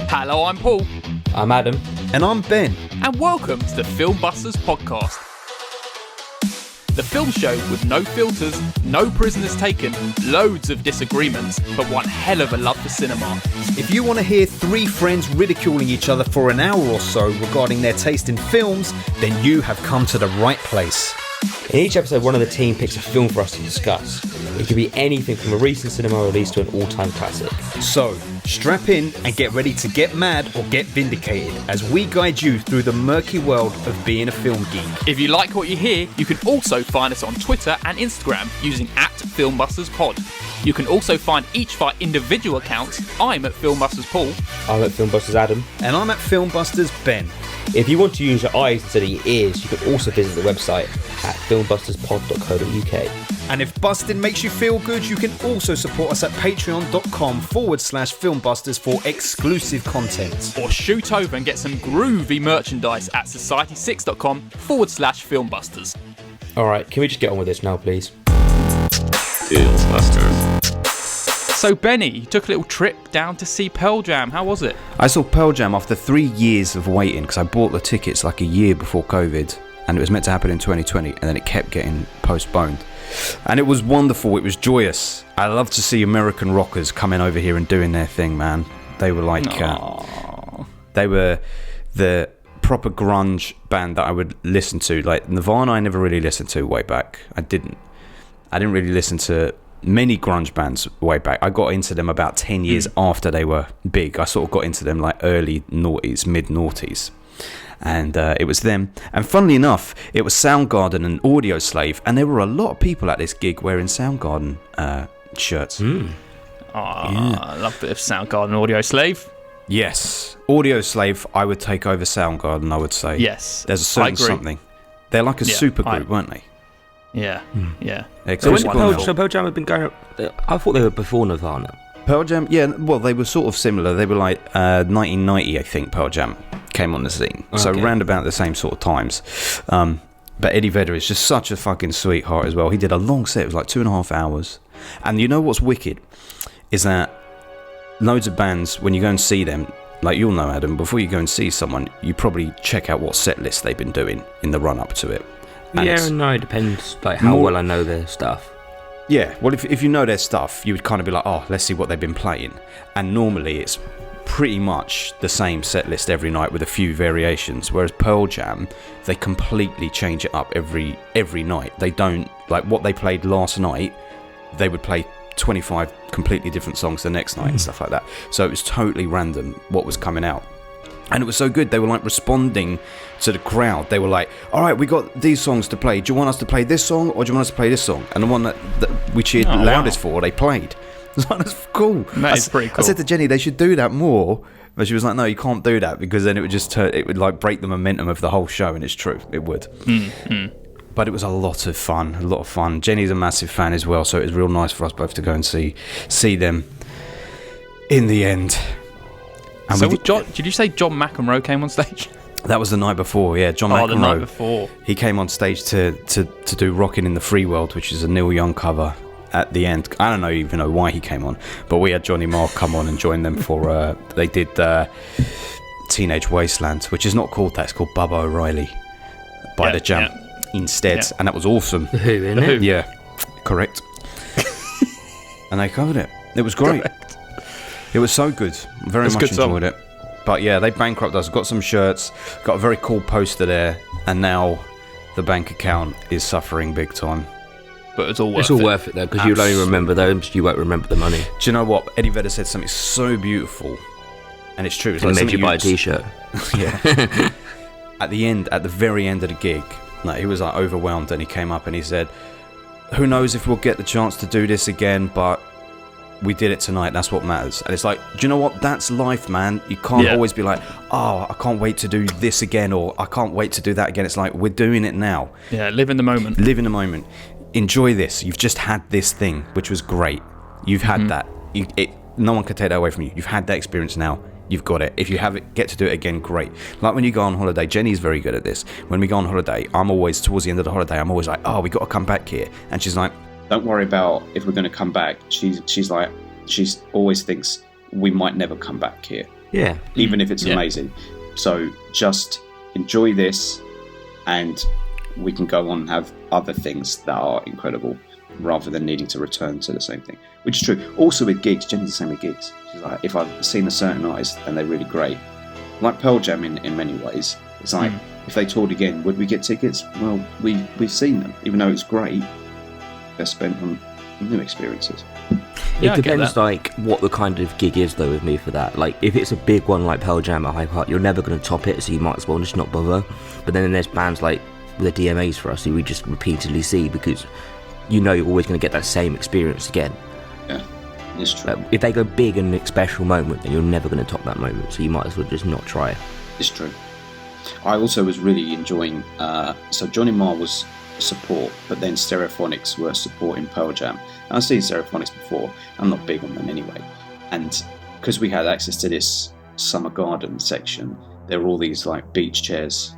Hello, I'm Paul. I'm Adam. And I'm Ben. And welcome to the Film Busters podcast. The film show with no filters, no prisoners taken, loads of disagreements, but one hell of a love for cinema. If you want to hear three friends ridiculing each other for an hour or so regarding their taste in films, then you have come to the right place. In each episode, one of the team picks a film for us to discuss. It could be anything from a recent cinema release to an all-time classic. So, strap in and get ready to get mad or get vindicated as we guide you through the murky world of being a film geek. If you like what you hear, you can also find us on Twitter and Instagram using @FilmbustersPod. You can also find each of our individual accounts. I'm at Filmbusters Paul. I'm at Filmbusters Adam. And I'm at Filmbusters Ben. If you want to use your eyes instead of your ears, you can also visit the website at filmbusterspod.co.uk. And if busting makes you feel good, you can also support us at patreon.com/filmbusters for exclusive content. Or shoot over and get some groovy merchandise at society6.com/filmbusters. Alright, can we just get on with this now, please? Filmbusters. So Benny, you took a little trip down to see Pearl Jam. How was it? I saw Pearl Jam after 3 years of waiting because I bought the tickets like a year before COVID and it was meant to happen in 2020 and then it kept getting postponed. And it was wonderful, it was joyous. I love to see American rockers coming over here and doing their thing, man. They were like, they were the proper grunge band that I would listen to. Like Nirvana I never really listened to way back. I didn't really listen to many grunge bands way back. I got into them about 10 years after they were big. I sort of got into them like early noughties, mid noughties. And it was them. And funnily enough, it was Soundgarden and Audio Slave. And there were a lot of people at this gig wearing Soundgarden shirts. I love a bit of Soundgarden Audio Slave. Yes. Audio Slave, I would take over Soundgarden, I would say. Yes. There's a certain something. They're like a super group, weren't they? Yeah, yeah. So Pearl Jam had been going up, I thought they were before Nirvana. Pearl Jam, yeah, well, they were sort of similar. They were like 1990, I think, Pearl Jam came on the scene. Okay. So round about the same sort of times. But Eddie Vedder is just such a fucking sweetheart as well. He did a long set, it was like 2.5 hours. And you know what's wicked? Is that loads of bands, when you go and see them, like you'll know, Adam, before you go and see someone, you probably check out what set list they've been doing in the run-up to it. And no, it depends like how well I know their stuff. Yeah, well, if you know their stuff, you would kind of be like, oh, let's see what they've been playing. And normally it's pretty much the same set list every night with a few variations. Whereas Pearl Jam, they completely change it up every night. They don't, like what they played last night, they would play 25 completely different songs the next night and stuff like that. So it was totally random what was coming out. And it was so good, they were like responding to the crowd. They were like, all right, we got these songs to play. Do you want us to play this song or do you want us to play this song? And the one that we cheered loudest for, they played. That's cool. That is pretty cool. I said to Jenny, they should do that more. But she was like, no, you can't do that because then it would just it would like break the momentum of the whole show. And it's true, it would. But it was a lot of fun. Jenny's a massive fan as well, so it was real nice for us both to go and see them in the end. And so did you say John McEnroe came on stage? That was the night before, yeah. John McEnroe. The night before. He came on stage to do Rockin' in the Free World, which is a Neil Young cover at the end. I don't even know why he came on, but we had Johnny Marr come on and join them for, they did Teenage Wasteland, which is not called that, it's called Bubba O'Reilly by The Jam instead, and that was awesome. The Who, innit? Yeah, correct. And they covered it. It was great. Correct. It was so good. Very much enjoyed it. But yeah, they bankrupted us. Got some shirts. Got a very cool poster there. And now the bank account is suffering big time. But it's all worth it. It's all worth it though, because you'll only remember those. You won't remember the money. Do you know what? Eddie Vedder said something so beautiful. And it's true. It's like made you buy a t-shirt. Yeah. At the very end of the gig, like, he was like overwhelmed and he came up and he said, who knows if we'll get the chance to do this again, but we did it tonight, that's what matters. And it's like, do you know what? That's life, man. You can't always be like, oh, I can't wait to do this again, or I can't wait to do that again. It's like, we're doing it now. Yeah, live in the moment. Enjoy this. You've just had this thing, which was great. You've had that. No one can take that away from you. You've had that experience now. You've got it. If you have it, get to do it again, great. Like when you go on holiday, Jenny's very good at this. When we go on holiday, I'm always, towards the end of the holiday, I'm always like, oh, we got to come back here. And she's like, don't worry about if we're going to come back. She's like, she always thinks we might never come back here, Yeah. even if it's amazing. So just enjoy this, and we can go on and have other things that are incredible rather than needing to return to the same thing, which is true. Also with gigs, generally the same with gigs. It's like, if I've seen a certain artist and they're really great, like Pearl Jam in many ways, it's like, if they toured again, would we get tickets? Well, we've seen them, even though it's great. They're spent on new experiences. It depends, like, what the kind of gig is, though, with me for that. Like, if it's a big one like Pearl Jam at Hyde Park, you're never going to top it, so you might as well just not bother. But then there's bands like the DMAs for us who we just repeatedly see because you know you're always going to get that same experience again. Yeah, it's true. If they go big and a special moment, then you're never going to top that moment, so you might as well just not try it. It's true. I also was really enjoying, so Johnny Marr was support, but then Stereophonics were supporting Pearl Jam. And I've seen Stereophonics before, I'm not big on them anyway. And because we had access to this summer garden section, there were all these like beach chairs.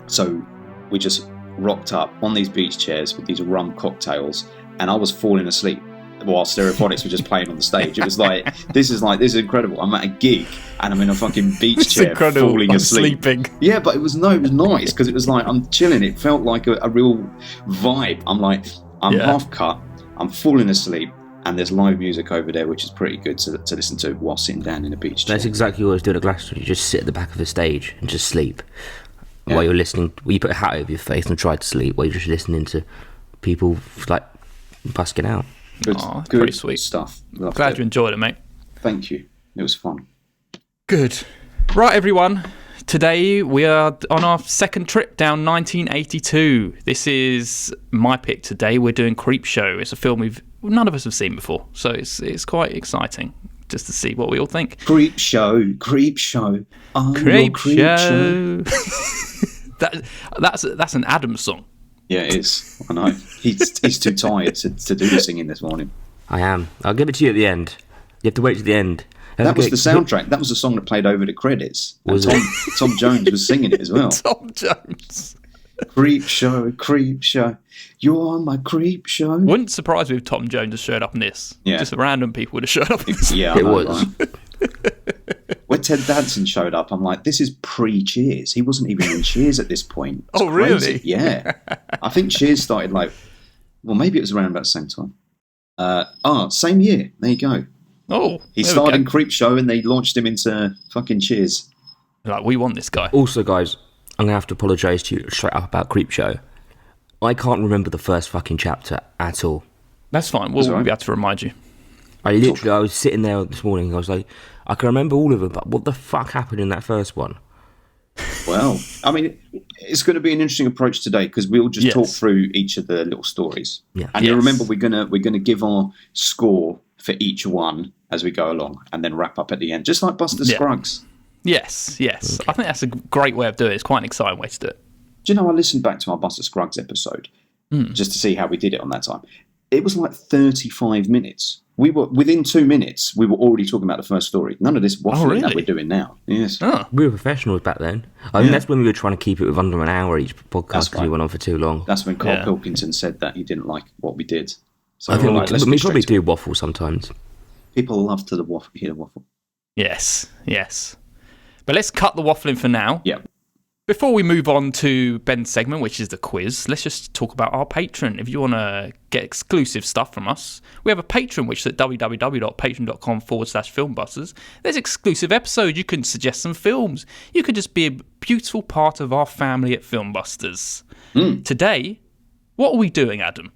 So we just rocked up on these beach chairs with these rum cocktails, and I was falling asleep while Stereophonics were just playing on the stage. It was like, this is incredible. I'm at a gig and I'm in a fucking beach chair falling asleep. Sleeping. Yeah, but it was nice because it was like I'm chilling. It felt like a real vibe. I'm like, I'm half cut, I'm falling asleep, and there's live music over there, which is pretty good to listen to while sitting down in a beach chair. That's exactly what I was doing at Glastonbury. You just sit at the back of the stage and just sleep while you're listening. You put a hat over your face and try to sleep while you're just listening to people like busking out. Good, good pretty sweet stuff. Loved Glad it. you enjoyed it, mate. Thank you. It was fun. Good. Right, everyone. Today we are on our second trip down 1982. This is my pick today. We're doing Creepshow. It's a film none of us have seen before, so it's quite exciting just to see what we all think. Creepshow. Creepshow. That's an Adam song. Yeah, it is. I know. He's too tired to do the singing this morning. I am. I'll give it to you at the end. You have to wait to the end. That was the soundtrack. That was the song that played over the credits. And Tom Jones was singing it as well. Tom Jones. Creepshow. You're my Creepshow. Wouldn't surprise me if Tom Jones has showed up in this. Yeah. Just random people would have showed up in this. Yeah, It was. Right? When Ted Danson showed up, I'm like, this is pre-Cheers. He wasn't even in Cheers at this point. It's Oh, crazy. really? Yeah. I think Cheers started maybe it was around about the same time. Same year. There you go. Oh, He started in Creepshow and they launched him into fucking Cheers. Like, we want this guy. Also, guys, I'm going to have to apologise to you straight up about Creepshow. I can't remember the first fucking chapter at all. That's fine. We'll be able to remind you. I was sitting there this morning, I was like, I can remember all of them, but what the fuck happened in that first one? Well, I mean, it's going to be an interesting approach today because we'll just talk through each of the little stories. Yeah. And you remember we're gonna give our score for each one as we go along, and then wrap up at the end, just like Buster Scruggs. Yes. Okay. I think that's a great way of doing it. It's quite an exciting way to do it. Do you know, I listened back to our Buster Scruggs episode just to see how we did it on that time. It was like 35 minutes. We were within 2 minutes. We were already talking about the first story. None of this waffling that we're doing now. Yes. Oh. We were professionals back then. I think that's when we were trying to keep it with under an hour each podcast because we went on for too long. That's when Carl Pilkington said that he didn't like what we did. So I think we probably do waffle sometimes. People love to hear the waffle. Yes. But let's cut the waffling for now. Yeah. Before we move on to Ben's segment, which is the quiz, let's just talk about our Patreon. If you want to get exclusive stuff from us, we have a Patreon, which is at www.patreon.com/filmbusters. There's exclusive episodes. You can suggest some films. You could just be a beautiful part of our family at Filmbusters. Today, what are we doing, Adam?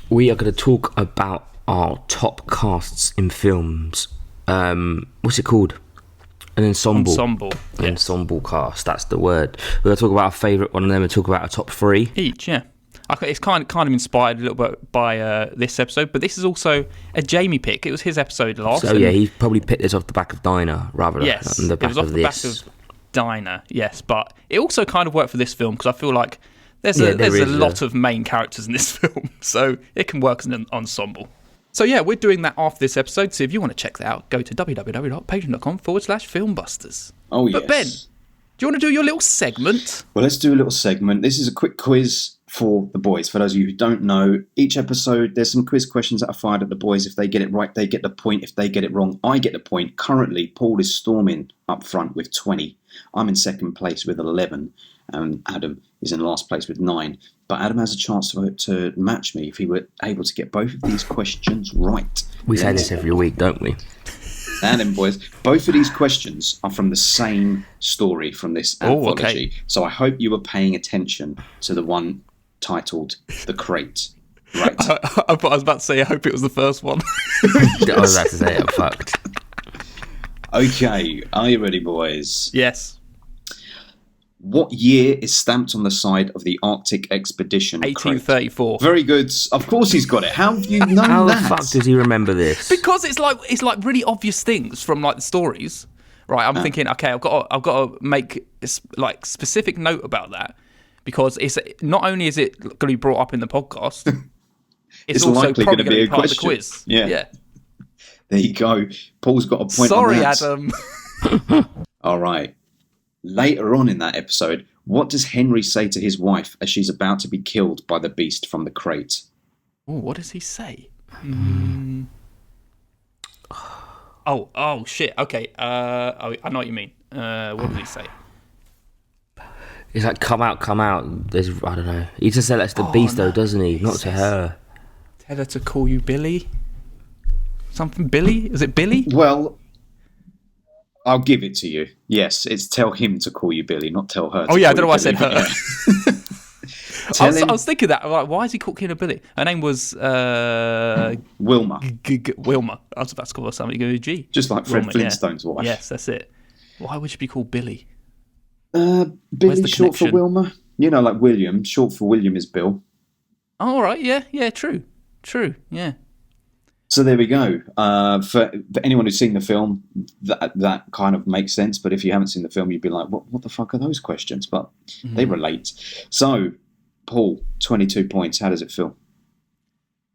We are going to talk about our top casts in films. What's it called? An ensemble. An ensemble cast, that's the word. We're going to talk about our favourite one and then we'll talk about our top three. Each, yeah. Okay, it's kind of inspired a little bit by this episode, but this is also a Jamie pick. It was his episode last. So yeah, he probably picked this off the back of Diner rather than the back it was off of the this. back of Diner, yes. But it also kind of worked for this film because I feel like there's a lot of main characters in this film, so it can work as an ensemble. So yeah, we're doing that after this episode. So if you want to check that out, go to www.patreon.com/filmbusters. Oh, yes. But Ben, do you want to do your little segment? Well, let's do a little segment. This is a quick quiz for the boys. For those of you who don't know, each episode there's some quiz questions that are fired at the boys. If they get it right, they get the point. If they get it wrong, I get the point. Currently, Paul is storming up front with 20. I'm in second place with 11, and Adam is in last place with 9. But Adam has a chance to match me if he were able to get both of these questions right. We say this every week, don't we? And then, boys, both of these questions are from the same story from this anthology. Okay. So I hope you were paying attention to the one titled The Crate. Right. I was about to say, I hope it was the first one. I was about to say, I'm fucked. Okay, are you ready, boys? Yes. What year is stamped on the side of the Arctic expedition? 1834. Crate? Very good. Of course he's got it. How have you known How that? the fuck does he remember this? Because it's like really obvious things from like the stories. Right, I'm thinking, okay, I've got to make like specific note about that, because it's not only is it going to be brought up in the podcast, it's also likely probably going to be a part question. of the quiz. Yeah. There you go. Paul's got a point. Sorry, on that. Adam. All right. Later on in that episode, what does Henry say to his wife as she's about to be killed by the beast from the crate? Ooh, what does he say? Oh, shit. Okay. I know what you mean. What does he say? He's like, come out. There's, I don't know. He just said that's the beast, though, doesn't he? Not to her. Tell her to call you Billy. Something Billy? Is it Billy? Well, I'll give it to you. Yes, it's tell him to call you Billy, not tell her. I don't know why I said her. Yeah. I was thinking that. Like, why is he called Billy? Her name was Wilma. Wilma. I was about to call her somebody with a G. Just like Fred Wilma, Flintstone's wife. Yes, that's it. Why would she be called Billy? Billy, short for Wilma. You know, like William. Short for William is Bill. Oh, all right. Yeah. True. Yeah. So there we go. For anyone who's seen the film, that kind of makes sense. But if you haven't seen the film, you'd be like, what the fuck are those questions? But they relate. So, Paul, 22 points. How does it feel?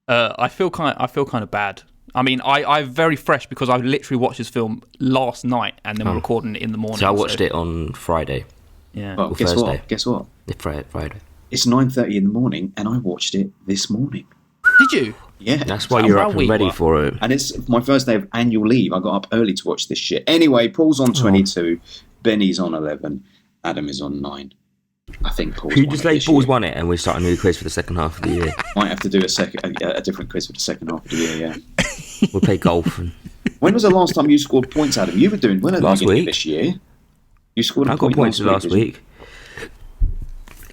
I feel kind of bad. I mean, I'm very fresh because I literally watched this film last night and then we're recording it in the morning. So I watched it on Friday. Yeah. Well, guess Thursday. what? Guess what? Friday. It's 9:30 in the morning, and I watched it this morning. Did you? Yeah. That's why you're up and ready for it. And it's my first day of annual leave. I got up early to watch this shit. Anyway, Paul's on 22, Benny's on 11, Adam is on 9. I think Paul's Could you just say Paul's won it and we start a new quiz for the second half of the year? Might have to do a different quiz for the second half of the year, yeah. We'll play golf. When was the last time you scored points, Adam? You were doing well at the beginning of week. this year. You scored I got points last week.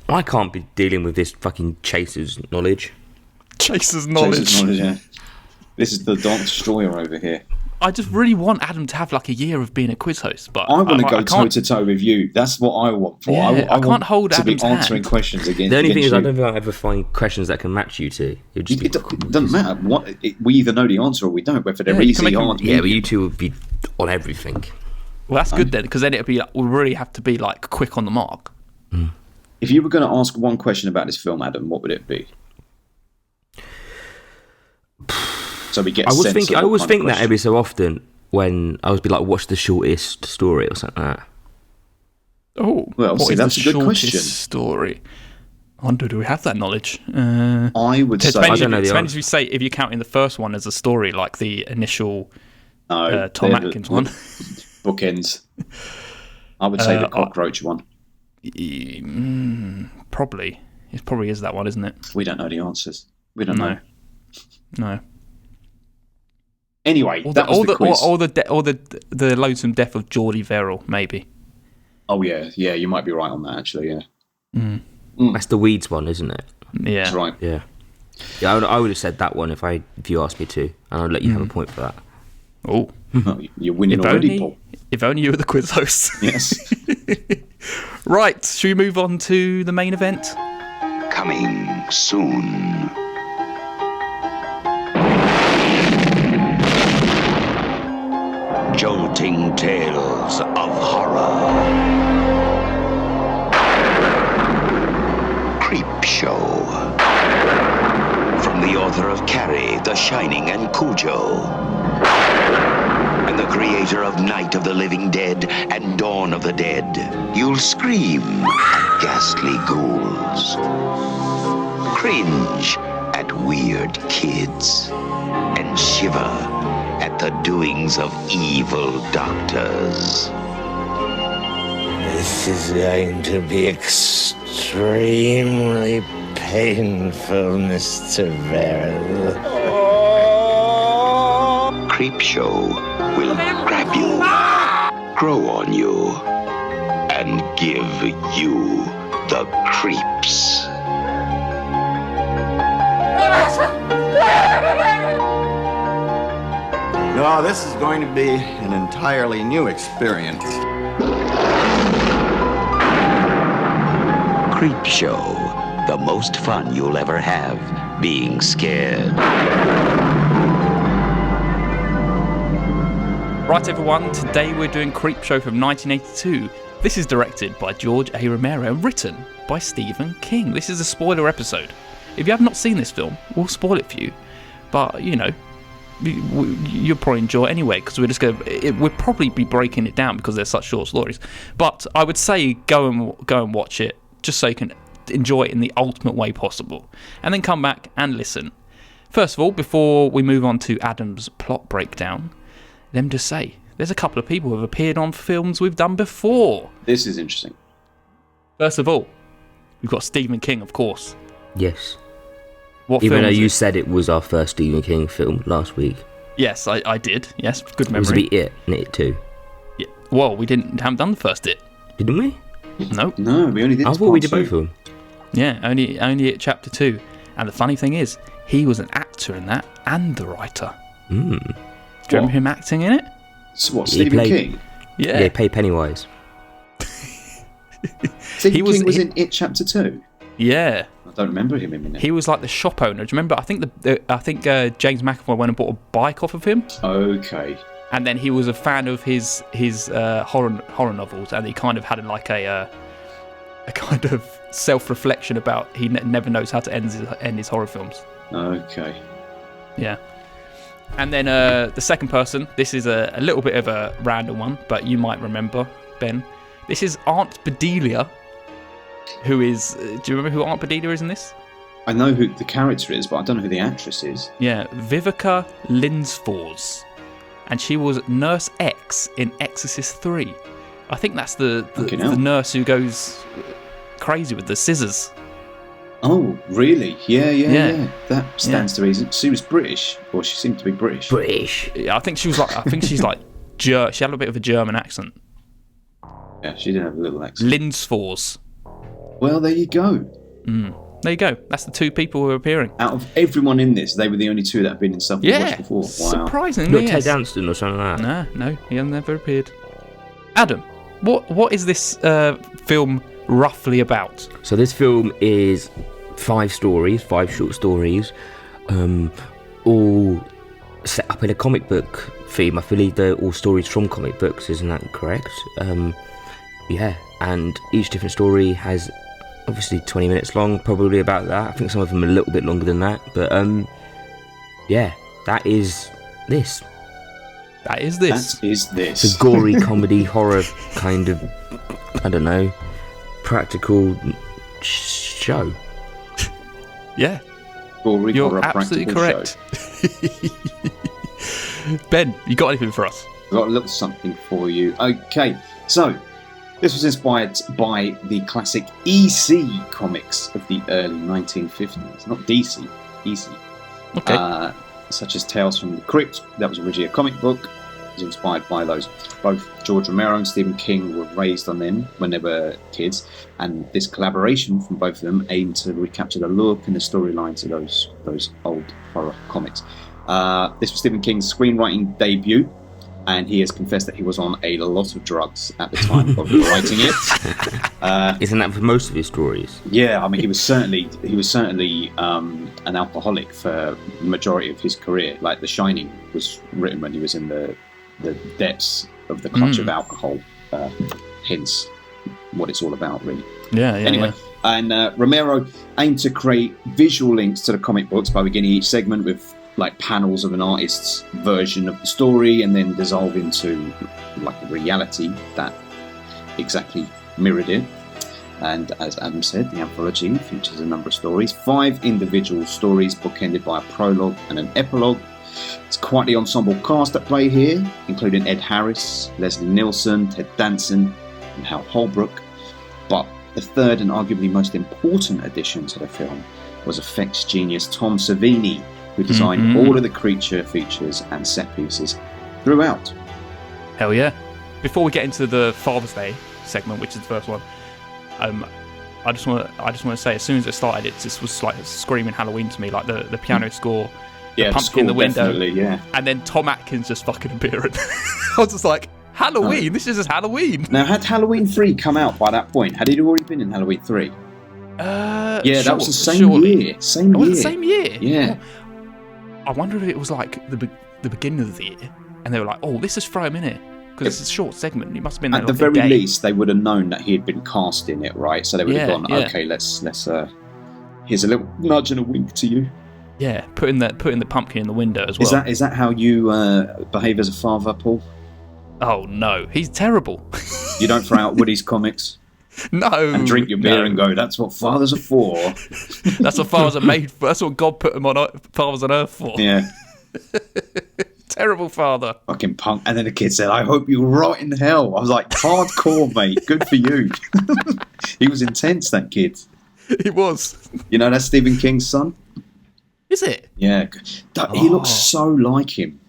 I can't be dealing with this fucking Chaser's knowledge. Chaser's knowledge, yeah. This is the Dark Destroyer over here. I just really want Adam to have like a year of being a quiz host, but I want to go toe to toe with you. That's what I want for. Yeah, I can't hold to Adam's be answering hand. questions again. The only thing is, I don't think I'll ever find questions that can match you two. It doesn't matter. We either know the answer or we don't. Whether they're easy, hard. Yeah, but you two would be on everything. Well, that's good then, because then it'll be like, we'll really have to be like quick on the mark. If you were going to ask one question about this film, Adam, what would it be? So we get. I always think that every so often when I would be like, "What's the shortest story?" or something like that. Oh, well, see, that's a good question. Story. I wonder, do we have that knowledge? I would say. I don't know the depends if you say if you're counting the first one as a story, like the initial No, Tom Atkins one. Bookends. I would say the cockroach one. Probably. It probably is that one, isn't it? We don't know the answers. We don't know. No. Anyway, that was the quiz. Or the loathsome death of Geordie Verrill, maybe. Oh yeah, you might be right on that actually. Yeah. That's the Weeds one, isn't it? Yeah, that's right. Yeah. I would have said that one if you asked me to, and I'd let you have a point for that. Oh, you're winning already, Paul. If only you were the quiz host. Yes. Right, should we move on to the main event? Coming soon. Jolting tales of horror. Creepshow. From the author of Carrie, The Shining, and Cujo. and the creator of Night of the Living Dead and Dawn of the Dead. You'll scream at ghastly ghouls, cringe at weird kids, and shiver at the doings of evil doctors. This is going to be extremely painful, Mr. Verrill. Creepshow will grab you, grow on you, and give you the creeps. No, this is going to be an entirely new experience. Creepshow, the most fun you'll ever have being scared. Right, everyone, today we're doing Creepshow from 1982. This is directed by George A. Romero and written by Stephen King. This is a spoiler episode. If you have not seen this film, we'll spoil it for you. But, you know, you'll probably enjoy it anyway, because we'll probably be breaking it down because they're such short stories. But I would say go and watch it, just so you can enjoy it in the ultimate way possible. And then come back and listen. First of all, before we move on to Adam's plot breakdown, let me just say, there's a couple of people who have appeared on films we've done before. This is interesting. First of all, we've got Stephen King, of course. Yes. What Even film though is you it? said it was our first Stephen King film last week. Yes, I did. Yes, good It was memory. It and It too. Yeah. Well, we haven't done the first It. Didn't we? No. No, we only did I this thought part we did two. both of them. Yeah, only at chapter 2. And the funny thing is, he was an actor in that and the writer. Do you remember him acting in it? So what, He Stephen played- King? Yeah. Yeah, pay Pennywise. Stephen was- King was he- in It Chapter 2? Yeah. I don't remember him in it. He was like the shop owner. Do you remember? I think James McAvoy went and bought a bike off of him. Okay. And then he was a fan of his horror novels, and he kind of had a kind of self-reflection about he never knows how to end his horror films. Okay. Yeah. And then the second person, this is a little bit of a random one, but you might remember, Ben. This is Aunt Bedelia, who is... do you remember who Aunt Bedelia is in this? I know who the character is, but I don't know who the actress is. Yeah, Vivica Linsfors. And she was Nurse X in Exorcist 3. I think that's the nurse who goes crazy with the scissors. Oh, really? Yeah. Yeah. That stands to reason. She was British, or she seemed to be British. British. I think she was like... I think she's like... she had a bit of a German accent. Yeah, she did have a little accent. Linsfors. Well, there you go. There you go. That's the two people who are appearing. Out of everyone in this, they were the only two that have been in stuff we've watched before. Wow. Surprisingly, Not yes. Ted Anston or something like that. No, he has never appeared. Adam, what is this film roughly about? So this film is 5 short stories, all set up in a comic book theme. I believe they're all stories from comic books, isn't that correct? Yeah, and each different story has obviously 20 minutes long, probably about that. I think some of them are a little bit longer than that, but yeah, that is this. That is this. That is this. It's a gory comedy horror kind of, I don't know, practical show. Yeah, Gory you're horror absolutely practical correct. show. Ben, you got anything for us? I've got a little something for you. Okay, so this was inspired by the classic EC comics of the early 1950s. Not DC, EC. Okay. Such as Tales from the Crypt, that was originally a comic book. It was inspired by those. Both George Romero and Stephen King were raised on them when they were kids, and this collaboration from both of them aimed to recapture the look and the storylines of those old horror comics. This was Stephen King's screenwriting debut, and he has confessed that he was on a lot of drugs at the time of writing it. Isn't that for most of his stories? Yeah, I mean, he was certainly an alcoholic for the majority of his career. Like The Shining was written when he was in the depths of the clutch of alcohol. Hence, what it's all about, really. Yeah. Anyway, and Romero aimed to create visual links to the comic books by beginning each segment with like panels of an artist's version of the story and then dissolve into like a reality that exactly mirrored it. And as Adam said, the anthology features a number of stories, 5 individual stories bookended by a prologue and an epilogue. It's quite the ensemble cast at play here, including Ed Harris, Leslie Nielsen, Ted Danson, and Hal Holbrook. But the third and arguably most important addition to the film was effects genius Tom Savini, who designed all of the creature features and set pieces throughout. Hell yeah. Before we get into the Father's Day segment, which is the first one, I just want to say, as soon as it started, it just was like screaming Halloween to me, like the piano score, the pumpkin in the window, yeah. And then Tom Atkins just fucking appearing. I was just like, Halloween? This is just Halloween. Now, had Halloween 3 come out by that point? Had it already been in Halloween 3? Yeah, that was the same year. Same year. The same year? Yeah. I wonder if it was like the beginning of the year, and they were like, "Oh, let's just throw him in it because it's a short segment." It must have been there at the very least, they would have known that he had been cast in it, right? So they would have gone, "Okay, let's here's a little nudge and a wink to you." Yeah, putting the pumpkin in the window as well. Is that how you behave as a father, Paul? Oh no, he's terrible. You don't throw out Woody's comics. No. And drink your beer and go, that's what fathers are for. That's what fathers are made for. That's what God put them on fathers on earth for. Yeah. Terrible father. Fucking punk. And then the kid said, I hope you rot in hell. I was like, hardcore, mate. Good for you. He was intense, that kid. He was. You know, that's Stephen King's son? Is it? Yeah. He looks so like him.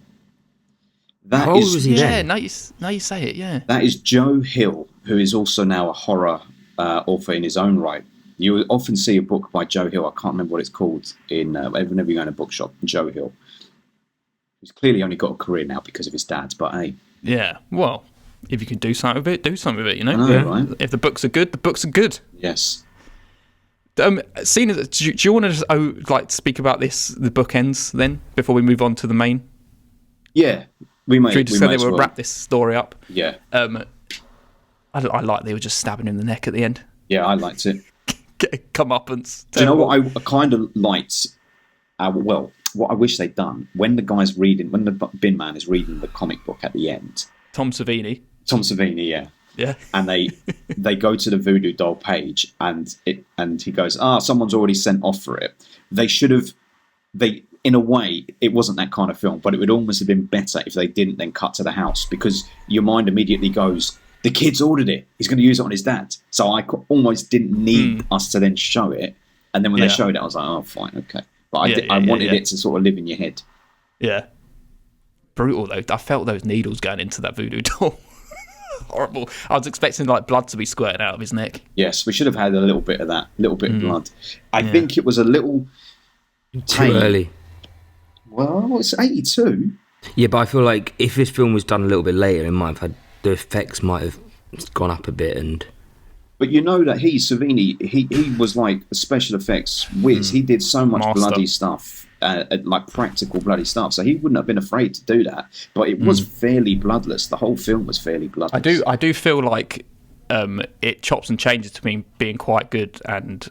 How old was he then? Now you say it, yeah. That is Joe Hill, who is also now a horror author in his own right. You will often see a book by Joe Hill. I can't remember what it's called whenever you go in a bookshop. Joe Hill. He's clearly only got a career now because of his dad, but hey. Yeah, well, if you can do something with it, do something with it, you know? I know, right? If the books are good, the books are good. Yes. Seeing as, do you want to just speak about the bookends then, before we move on to the main? Yeah, we may. Should we just say we'll wrap this story up? Yeah. I like they were just stabbing him in the neck at the end. Yeah, I liked it. Get a comeuppance. Do you know what I kind of liked? What I wish they'd done when the guy's reading, when the bin man is reading the comic book at the end. Tom Savini, yeah. Yeah. And they go to the voodoo doll page and he goes, someone's already sent off for it. In a way, it wasn't that kind of film, but it would almost have been better if they didn't then cut to the house, because your mind immediately goes, the kid's ordered it. He's going to use it on his dad. So I almost didn't need us to then show it. And then when they showed it, I was like, oh, fine, okay. But I wanted it to sort of live in your head. Yeah. Brutal, though. I felt those needles going into that voodoo doll. Horrible. I was expecting blood to be squirting out of his neck. Yes, we should have had a little bit of that, of blood. I think it was a little too early. Well, it's 82. Yeah, but I feel like if this film was done a little bit later, the effects might have gone up a bit. But you know that Savini, he was like a special effects whiz. He did so much bloody stuff, like practical bloody stuff. So he wouldn't have been afraid to do that. But it was fairly bloodless. The whole film was fairly bloodless. I do feel like it chops and changes between being quite good and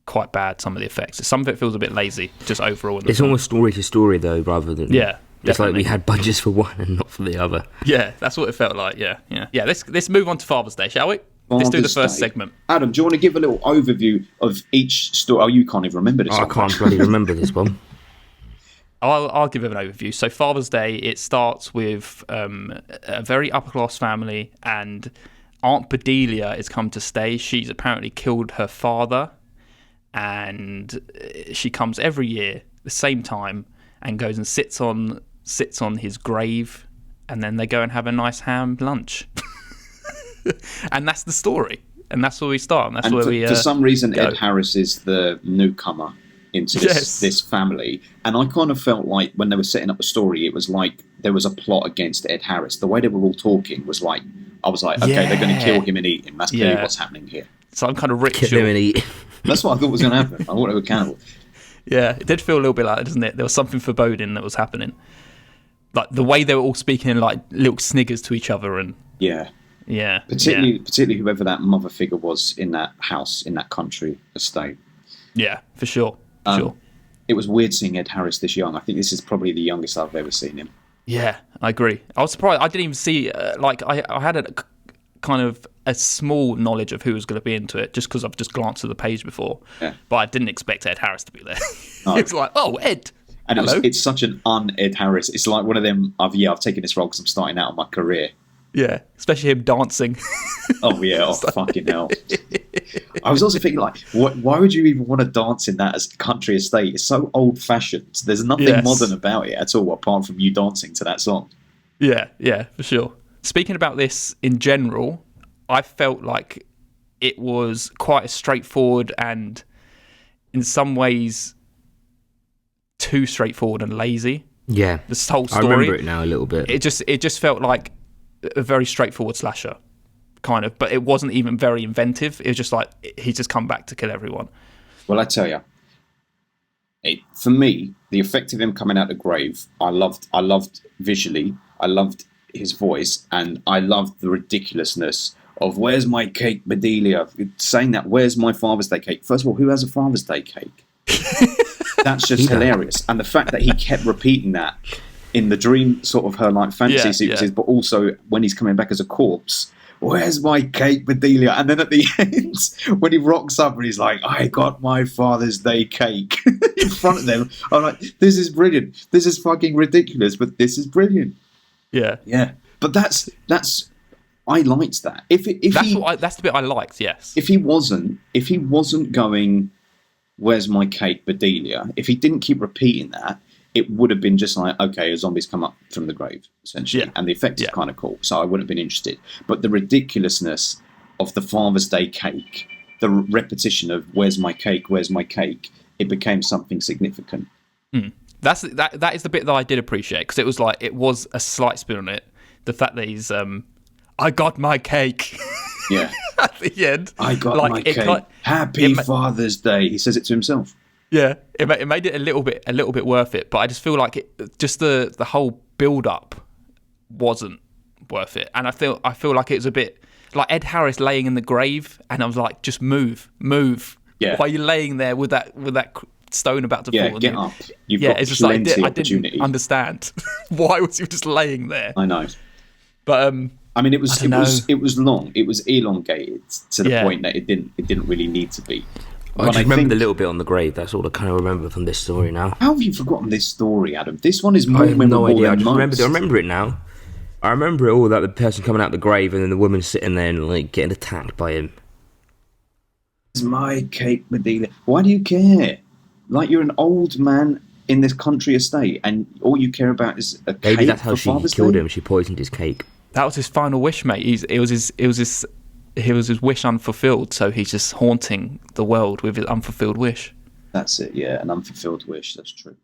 quite bad, some of the effects. Some of it feels a bit lazy, just overall. It's almost story to story, though, rather than... Yeah, it's like we had budgets for one and not for the other. Yeah, that's what it felt like, yeah. Let's move on to Father's Day, shall we? Let's do the first segment. Adam, do you want to give a little overview of each story? Oh, you can't even remember this one. I can't bloody remember this one. I'll give it an overview. So Father's Day, it starts with a very upper-class family, and Aunt Bedelia has come to stay. She's apparently killed her father, and she comes every year, the same time, and goes and sits on his grave, and then they go and have a nice ham lunch. And that's the story, and that's where we start. And that's where we for some reason go. Ed Harris is the newcomer into this family, and I kind of felt like when they were setting up the story, it was like there was a plot against Ed Harris. The way they were all talking was like, I was like, okay, they're going to kill him and eat him. That's clearly what's happening here. Some kind of ritual. Kill him and eat. That's what I thought was going to happen. I thought they were cannibals. Yeah, it did feel a little bit like that, didn't it? There was something foreboding that was happening, like the way they were all speaking in like little sniggers to each other, and particularly whoever that mother figure was in that house, in that country estate. Yeah, for sure. it was weird seeing Ed Harris this young. I think this is probably the youngest I've ever seen him. Yeah, I agree. I was surprised. I didn't even see, I had a kind of a small knowledge of who was going to be into it just because I've just glanced at the page before. Yeah. But I didn't expect Ed Harris to be there. No. It was like, oh, Ed. And hello. it's such an un-Ed Harris. It's like one of them, I've taken this role because I'm starting out on my career. Yeah, especially him dancing. Oh, yeah, oh, fucking hell. I was also thinking, like, why would you even want to dance in that as country estate? It's so old-fashioned. There's nothing modern about it at all, apart from you dancing to that song. Yeah, for sure. Speaking about this in general, I felt like it was quite a straightforward and, in some ways, too straightforward and lazy. Yeah, this whole story. I remember it now a little bit. It just felt like a very straightforward slasher, kind of, but it wasn't even very inventive. It was just like he's just come back to kill everyone. Well, I tell you, for me, the effect of him coming out of the grave, I loved visually. I loved his voice, and I loved the ridiculousness of "Where's my cake, Bedelia?" Saying that, "Where's my Father's Day cake?" First of all, who has a Father's Day cake? That's just hilarious, and the fact that he kept repeating that in the dream, sort of her like fantasy sequences, but also when he's coming back as a corpse. "Where's my cake, Bedelia?" And then at the end, when he rocks up and he's like, "I got my Father's Day cake," in front of them, I'm like, this is brilliant. This is fucking ridiculous, but this is brilliant. Yeah. But that's I liked that. That's the bit I liked. Yes. If he wasn't going, "Where's my cake, Bedelia?" If he didn't keep repeating that, it would have been just like, okay, a zombie's come up from the grave, essentially. And the effect is kind of cool, so I wouldn't have been interested. But the ridiculousness of the Father's Day cake, the repetition of "Where's my cake? Where's my cake?" it became something significant. That is the bit that I did appreciate, because it was like, it was a slight spin on it. The fact that he's, "I got my cake." Yeah. At the end. "I got my cake. Happy Father's Day." He says it to himself. Yeah, it made it a little bit worth it, but I just feel like the whole build up wasn't worth it, and I feel like it was a bit like Ed Harris laying in the grave, and I was like, just move. Yeah. Why are you laying there with that stone about to fall? Get up. You've got it's just like I opportunity. didn't understand why was he just laying there. I know, but I mean, it was long. It was elongated to the point that it didn't really need to be. I just remember the little bit on the grave. That's all I kind of remember from this story now. How have you forgotten this story, Adam? This one is more memorable no idea. Than most. I remember it now. I remember it all, that the person coming out the grave and then the woman sitting there and like getting attacked by him. "It's my cake, Bedelia." Why do you care? Like, you're an old man in this country estate, and all you care about is a cake. Maybe that's how she Father's killed Day? him. She poisoned his cake. that was his final wish, mate. It was his wish unfulfilled, so he's just haunting the world with his unfulfilled wish. That's it, yeah, an unfulfilled wish. That's true.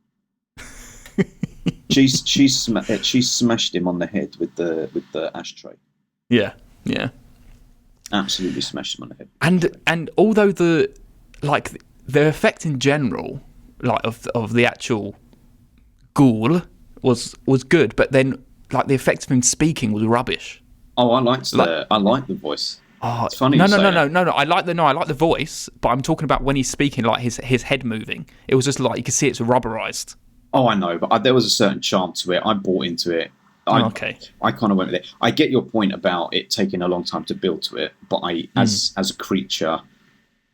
she smashed him on the head with the ashtray. Yeah. Absolutely smashed him on the head. And although the effect in general, like of the actual ghoul was good, but then like the effect of him speaking was rubbish. Oh, I liked the voice. Oh, it's funny. No. I like the voice, but I'm talking about when he's speaking, like his head moving. It was just like you could see it's rubberized. Oh, I know, but there was a certain charm to it. I bought into it. I kind of went with it. I get your point about it taking a long time to build to it, but as a creature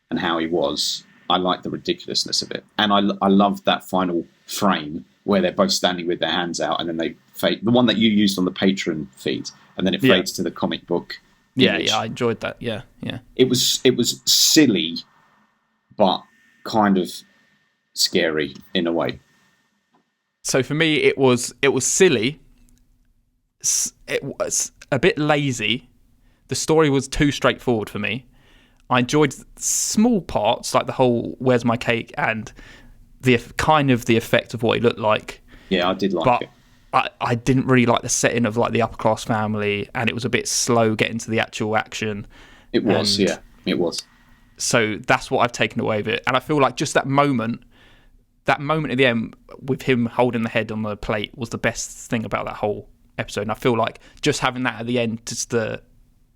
and how he was, I like the ridiculousness of it, and I love that final frame where they're both standing with their hands out, and then they fade. The one that you used on the Patreon feed, and then it fades to the comic book. Yeah, I enjoyed that. Yeah. It was silly, but kind of scary in a way. So for me, it was silly. It was a bit lazy. The story was too straightforward for me. I enjoyed small parts, like the whole "Where's my cake?" and the effect of what he looked like. Yeah, I did like it. I didn't really like the setting of like the upper class family, and it was a bit slow getting to the actual action. It was, it was. So that's what I've taken away of it, and I feel like just that moment at the end with him holding the head on the plate was the best thing about that whole episode. And I feel like just having that at the end,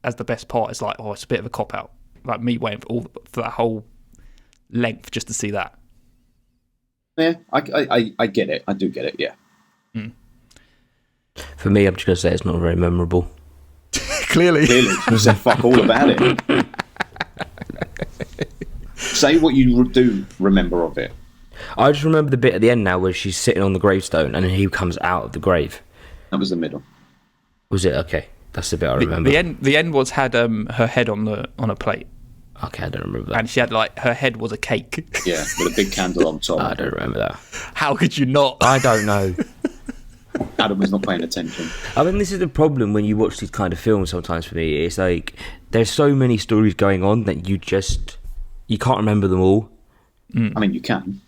as the best part, is like, it's a bit of a cop out. Like me waiting for that whole length just to see that. Yeah, I get it. I do get it. Yeah. For me, I'm just going to say it's not very memorable. Clearly. Clearly, you said fuck all about it. Say what you do remember of it. I just remember the bit at the end now where she's sitting on the gravestone and then he comes out of the grave. That was the middle. Was it? Okay. That's the bit I remember. The end was had her head on a plate. Okay, I don't remember that. And she had her head was a cake. Yeah, with a big candle on top. I don't remember that. How could you not? I don't know. Adam was not paying attention. I mean, this is the problem when you watch these kind of films sometimes for me. It's like, there's so many stories going on that you can't remember them all. I mean, you can.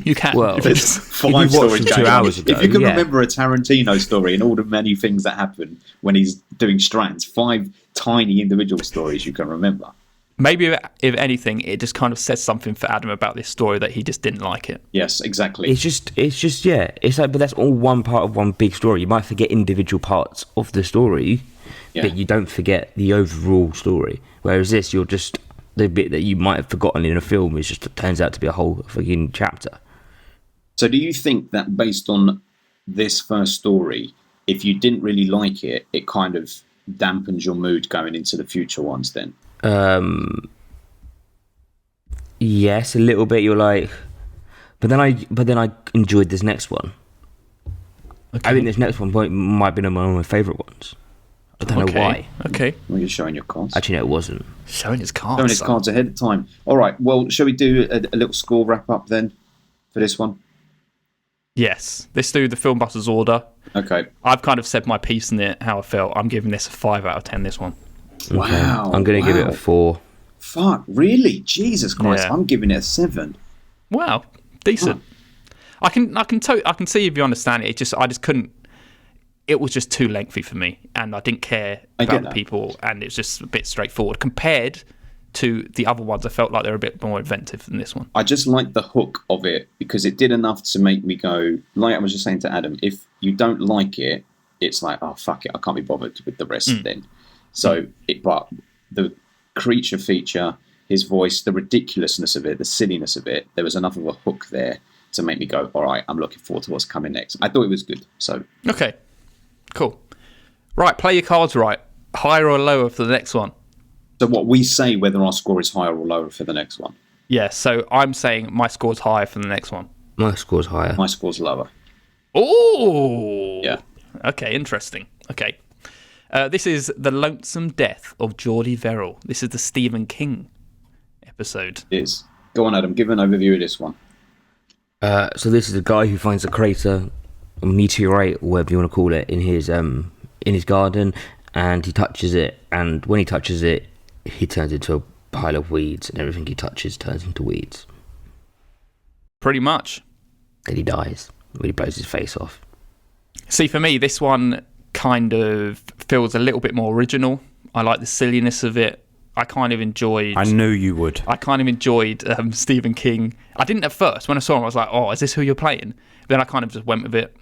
You can. Well, There's if 5 you watched stories them going 2 on. hours ago, If you can yeah. remember a Tarantino story and all the many things that happen when he's doing strands, 5 tiny individual stories you can remember. Maybe if anything, it just kind of says something for Adam about this story that he just didn't like it. Yes, exactly. It's just, yeah. It's like, but that's all one part of one big story. You might forget individual parts of the story, but you don't forget the overall story. Whereas this, you're just, the bit that you might have forgotten in a film is just, it turns out to be a whole fucking chapter. So do you think that based on this first story, if you didn't really like it, it kind of dampens your mood going into the future ones then? Yes, a little bit. You're like, but then I enjoyed this next one. Okay. I think this next one might have been one of my favourite ones. I don't know why. Okay. Well, you're showing your cards. Actually, no, it wasn't. Showing his cards. Showing his cards ahead of time. All right. Well, shall we do a little score wrap up then for this one? Yes. Let's do the Film Busters order. Okay. I've kind of said my piece in it, how I felt. I'm giving this a 5 out of 10, this one. Okay. Wow. I'm going to give it a 4. Fuck, really? Jesus Christ, Yeah. I'm giving it a 7. Wow. Decent. I can see if you understand it. I just couldn't. It was just too lengthy for me, and I didn't care about the people, and it's just a bit straightforward compared to the other ones. I felt like they were a bit more inventive than this one. I just liked the hook of it because it did enough to make me go, like I was just saying to Adam, if you don't like it, it's like, oh, fuck it, I can't be bothered with the rest then. So, but the creature feature, his voice, the ridiculousness of it, the silliness of it, there was enough of a hook there to make me go, all right, I'm looking forward to what's coming next. I thought it was good. So Okay, cool. Right, play your cards right. Higher or lower for the next one? So what we say whether our score is higher or lower for the next one? Yeah, so I'm saying my score's higher for the next one. My score's higher. My score's lower. Oh! Yeah. Okay, interesting. Okay. This is The Lonesome Death of Geordie Verrill. This is the Stephen King episode. It is. Go on, Adam, give an overview of this one. So this is a guy who finds a crater, a meteorite, or whatever you want to call it, in his garden, and he touches it, and when he touches it, he turns into a pile of weeds, and everything he touches turns into weeds. Pretty much. Then he dies when he blows his face off. See, for me, this one kind of feels a little bit more original. I like the silliness of it. I kind of enjoyed... I knew you would. I kind of enjoyed Stephen King. I didn't at first. When I saw him, I was like, oh, is this who you're playing? But then I kind of just went with it.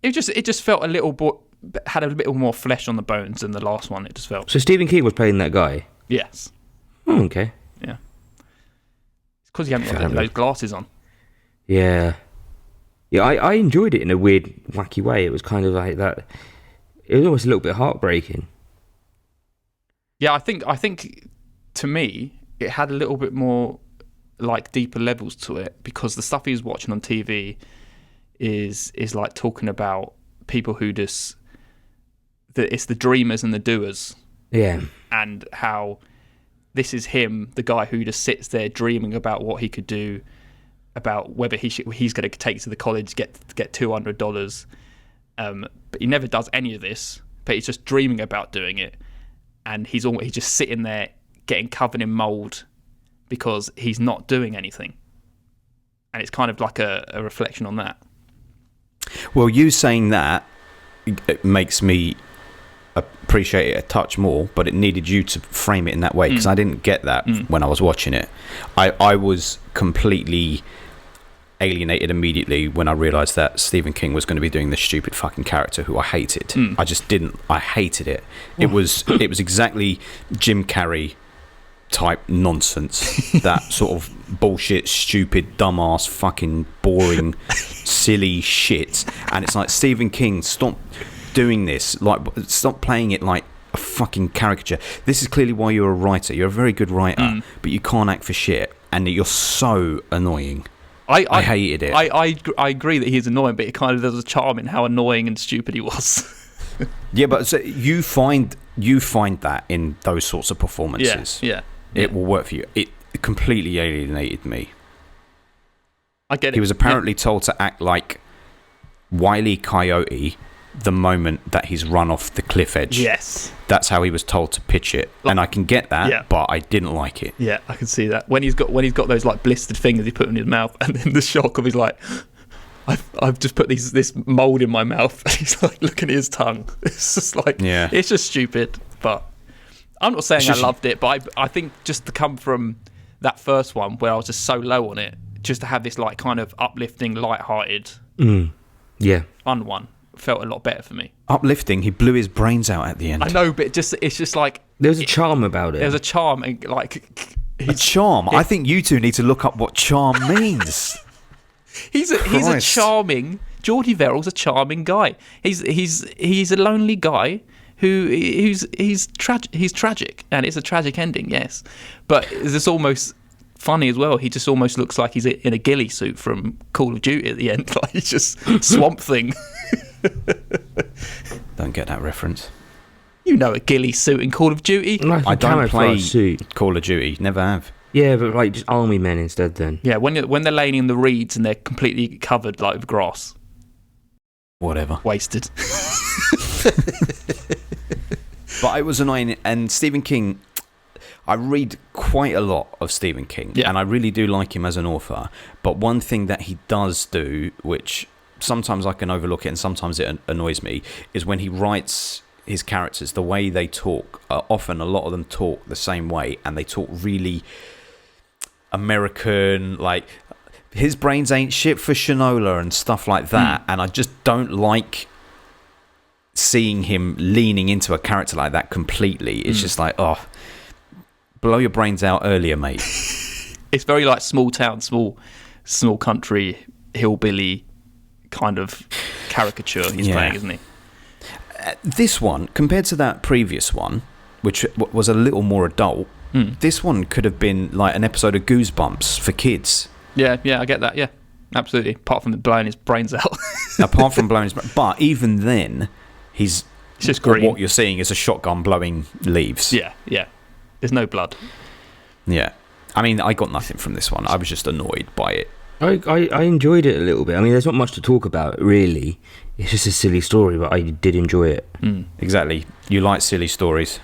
It just felt a little... had a bit more flesh on the bones than the last one, it just felt. So Stephen King was playing that guy? Yes. Oh, okay. Yeah. It's because you haven't got those glasses on. Yeah. Yeah, I enjoyed it in a weird, wacky way. It was kind of like that. It was almost a little bit heartbreaking. Yeah, I think to me, it had a little bit more like deeper levels to it because the stuff he was watching on TV is like talking about people who just... It's the dreamers and the doers. Yeah. And how this is him, the guy who just sits there dreaming about what he could do, about whether he's going to take to the college, get $200. But he never does any of this, but he's just dreaming about doing it. And he's just sitting there getting covered in mold because he's not doing anything. And it's kind of like a reflection on that. Well, you saying that, it makes me appreciate it a touch more, but it needed you to frame it in that way because I didn't get that when I was watching it. I was completely alienated immediately when I realised that Stephen King was going to be doing this stupid fucking character who I hated. I just didn't. I hated it. It was exactly Jim Carrey type nonsense. That sort of bullshit, stupid, dumbass, fucking boring, silly shit. And it's like, Stephen King, stop doing this. Like, stop playing it like a fucking caricature. This is clearly why you're a writer. You're a very good writer, but you can't act for shit, and you're so annoying. I hated it. I agree that he's annoying, but it kind of, there's a charm in how annoying and stupid he was. Yeah, but so you find that in those sorts of performances. Yeah. It will work for you. It completely alienated me. I get it. He was apparently told to act like Wile E. Coyote the moment that he's run off the cliff edge. Yes. That's how he was told to pitch it. And I can get that, but I didn't like it. Yeah, I can see that. When he's got those like blistered fingers he put in his mouth, and then the shock of his like, I've just put this mold in my mouth, and he's like looking at his tongue. It's just like, it's just stupid. But I'm not saying I loved it, but I think just to come from that first one where I was just so low on it, just to have this like kind of uplifting, light-hearted, fun one, felt a lot better for me. Uplifting. He blew his brains out at the end. I know, but it's just like there's a charm about it. There's a charm, and like a charm. I think you two need to look up what charm means. He's a charming. Geordie Verrill's a charming guy. He's a lonely guy he's tragic, and it's a tragic ending, yes. But it's almost funny as well. He just almost looks like he's in a ghillie suit from Call of Duty at the end. Like he's just Swamp Thing. Don't get that reference. You know a ghillie suit in Call of Duty. I don't play Call of Duty. Never have. Yeah, but like just army men instead then. Yeah, when they're laying in the reeds and they're completely covered like with grass. Whatever. Wasted. But it was annoying. And Stephen King, I read quite a lot of Stephen King, and I really do like him as an author. But one thing that he does do, which sometimes I can overlook it and sometimes it annoys me, is when he writes his characters, the way they talk. Often a lot of them talk the same way, and they talk really American, like his brains ain't shit for Shinola and stuff like that. And I just don't like seeing him leaning into a character like that completely. It's just like, oh, blow your brains out earlier, mate. It's very like small town, small country, hillbilly kind of caricature he's playing, isn't he? This one, compared to that previous one, which was a little more adult, this one could have been like an episode of Goosebumps for kids. Yeah, I get that, yeah. Absolutely. Apart from blowing his brains out. Apart from blowing his brains. But even then, it's just green. What you're seeing is a shotgun blowing leaves. Yeah. There's no blood. Yeah. I mean, I got nothing from this one. I was just annoyed by it. I enjoyed it a little bit. I mean, there's not much to talk about, really. It's just a silly story, but I did enjoy it. Exactly. You like silly stories.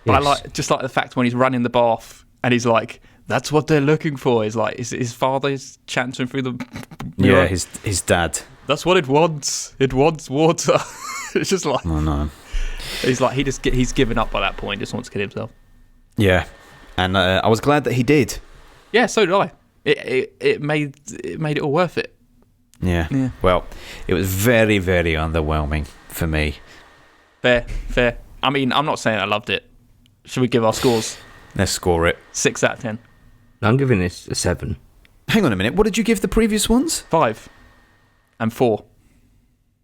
But yes. I like the fact when he's running the bath and he's like, that's what they're looking for. He's like, his father's chanting through the mirror. Yeah, his dad. That's what it wants. It wants water. It's just like, oh no. He's like, he's given up by that point. Just wants to kill himself. Yeah, and I was glad that he did. Yeah, so did I. It made it all worth it. Yeah. Well, it was very, very underwhelming for me. Fair. I mean, I'm not saying I loved it. Should we give our scores? Let's score it. 6 out of 10. I'm giving this a 7. Hang on a minute. What did you give the previous ones? 5 and 4.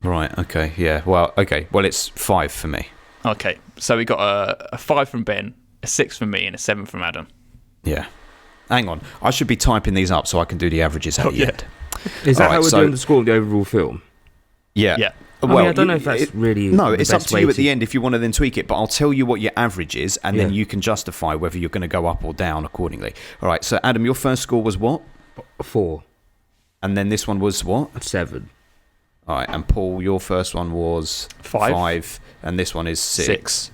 Right. Okay. Yeah. Well. Okay. Well, it's 5 for me. Okay. So we got a 5 from Ben, a 6 from me, and a 7 from Adam. Yeah. Hang on. I should be typing these up so I can do the averages at the end. Is that how we're doing the score of the overall film? Yeah. Yeah. Well, I don't know if that's really. No, it's up to you at the end if you want to then tweak it. But I'll tell you what your average is, and then you can justify whether you're going to go up or down accordingly. All right. So, Adam, your first score was what? 4. And then this one was what? 7. All right. And Paul, your first one was 5, and this one is 6.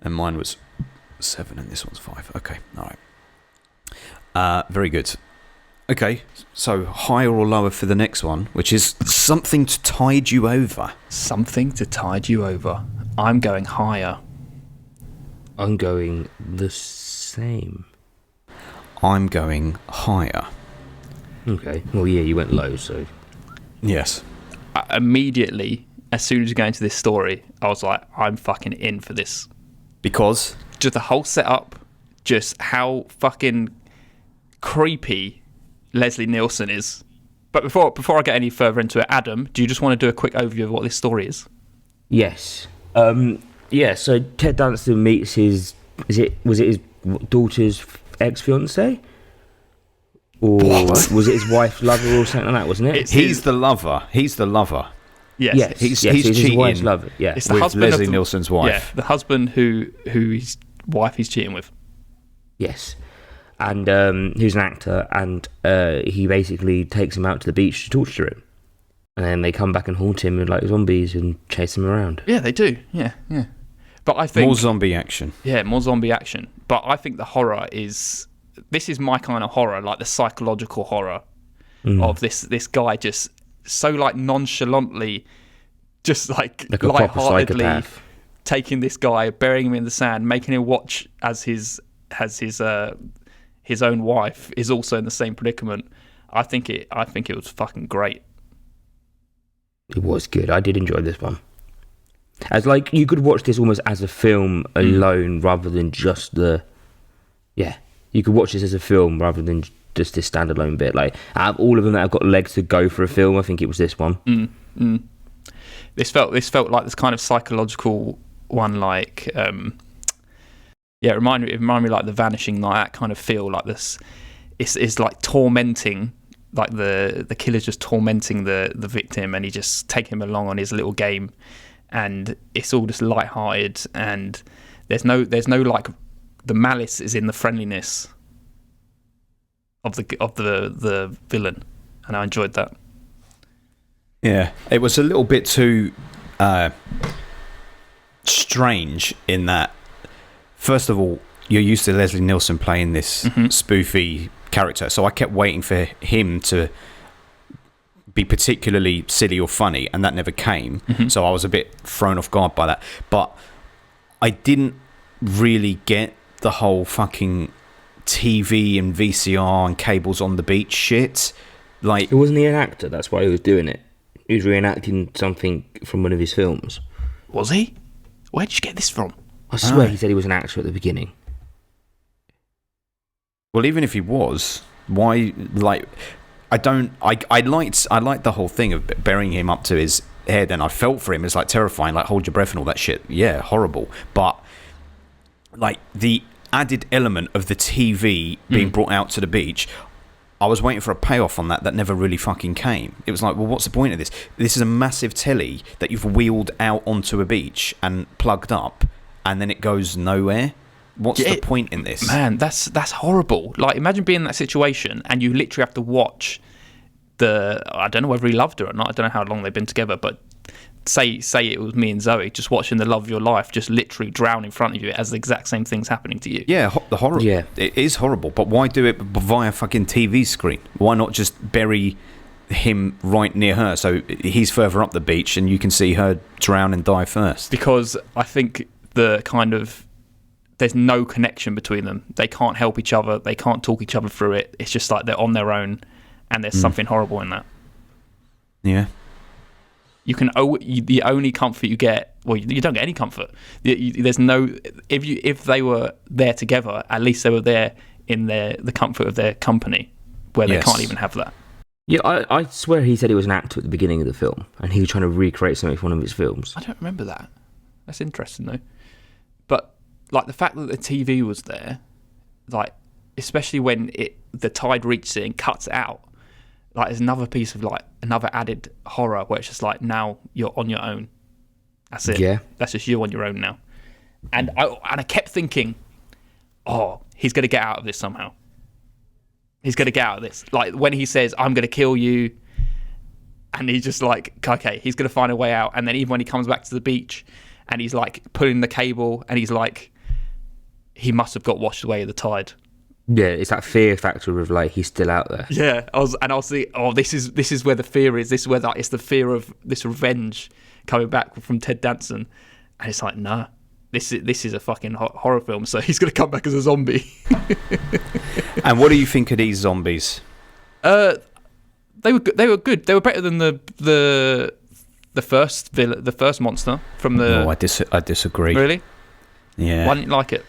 And mine was 7, and this one's 5. Okay. All right. Very good. Okay, so higher or lower for the next one, which is something to tide you over. Something to tide you over. I'm going higher. I'm going the same. I'm going higher. Okay, well, yeah, you went low, so. Yes. Immediately, as soon as you go into this story, I was like, I'm fucking in for this. Because? Just the whole setup, just how fucking creepy Leslie Nielsen is. But before I get any further into it, Adam, do you just want to do a quick overview of what this story is? Yes. So Ted Danson meets his... Was it his daughter's ex-fiancé? Or was it his wife's lover or something like that, wasn't it? He's the lover. Yes. He's his cheating wife's lover. Yeah. It's the with husband Leslie Nielsen's wife. Yeah, the husband whose wife he's cheating with. Yes. And who's an actor, and he basically takes him out to the beach to torture him. And then they come back and haunt him with like zombies and chase him around. Yeah, they do. Yeah. But I think More zombie action. Yeah, more zombie action. But I think the horror is... This is my kind of horror, like the psychological horror of this guy just so like nonchalantly, just like a lightheartedly psychopath. taking this guy, burying him in the sand, making him watch as his own wife is also in the same predicament. I think it was fucking great. It was good. I did enjoy this one. As like you could watch this almost as a film alone, rather than just the. Yeah, you could watch this as a film rather than just this standalone bit. Like out of all of them that have got legs to go for a film, I think it was this one. This felt like this kind of psychological one, like it reminded me like The Vanishing, like that kind of feel. Like this, it's like tormenting. Like the killer's just tormenting the victim, and he just taking him along on his little game, and it's all just lighthearted, and there's no like the malice is in the friendliness of the villain, and I enjoyed that. Yeah, it was a little bit too strange in that. First of all, you're used to Leslie Nielsen playing this spoofy character, so I kept waiting for him to be particularly silly or funny, and that never came. So I was a bit thrown off guard by that. But I didn't really get the whole fucking TV and VCR and cables on the beach shit. Like, It wasn't he an actor? That's why he was doing it. He was reenacting something from one of his films. Was he? Where did you get this from? I swear he said he was an actor at the beginning. well, even if he was, why? Like, I liked the whole thing of burying him up to his head, and I felt for him. It's like terrifying, like hold your breath and all that shit. Yeah, horrible. But like the added element of the TV being brought out to the beach, I was waiting for a payoff on that never really fucking came. It was like, well, what's the point of this? This is a massive telly that you've wheeled out onto a beach and plugged up, and then it goes nowhere. What's the point in this? Man, that's horrible. Like, imagine being in that situation and you literally have to watch I don't know whether he loved her or not. I don't know how long they've been together, but say it was me and Zoe just watching the love of your life just literally drown in front of you as the exact same thing's happening to you. Yeah, the horror. Yeah. It is horrible, but why do it via fucking TV screen? Why not just bury him right near her so he's further up the beach and you can see her drown and die first? Because I think there's no connection between them. They can't help each other. They can't talk each other through it. It's just like they're on their own, and there's something horrible in that. Yeah. The only comfort you get, well, you don't get any comfort. There's no, if they were there together, at least they were there in the comfort of their company, where they can't even have that. Yeah, I swear he said he was an actor at the beginning of the film, and he was trying to recreate something from one of his films. I don't remember that. That's interesting though. But like the fact that the TV was there, like especially when the tide reaches it and cuts it out, like there's another piece of like another added horror where it's just like now you're on your own. That's it. Yeah. That's just you on your own now. And I kept thinking, oh, he's gonna get out of this somehow. He's gonna get out of this. Like when he says, "I'm gonna kill you," and he's just like, okay, he's gonna find a way out. And then even when he comes back to the beach, and he's like pulling the cable, and he's like, he must have got washed away with the tide. Yeah, it's that fear factor of like he's still out there. Yeah, I was thinking, oh, this is where the fear is. This is where it's the fear of this revenge coming back from Ted Danson, and it's like, nah, this is a fucking horror film. So he's gonna come back as a zombie. And what do you think of these zombies? They were good. They were better than the first monster from the. No, I disagree. Really? Yeah. Why didn't you like it?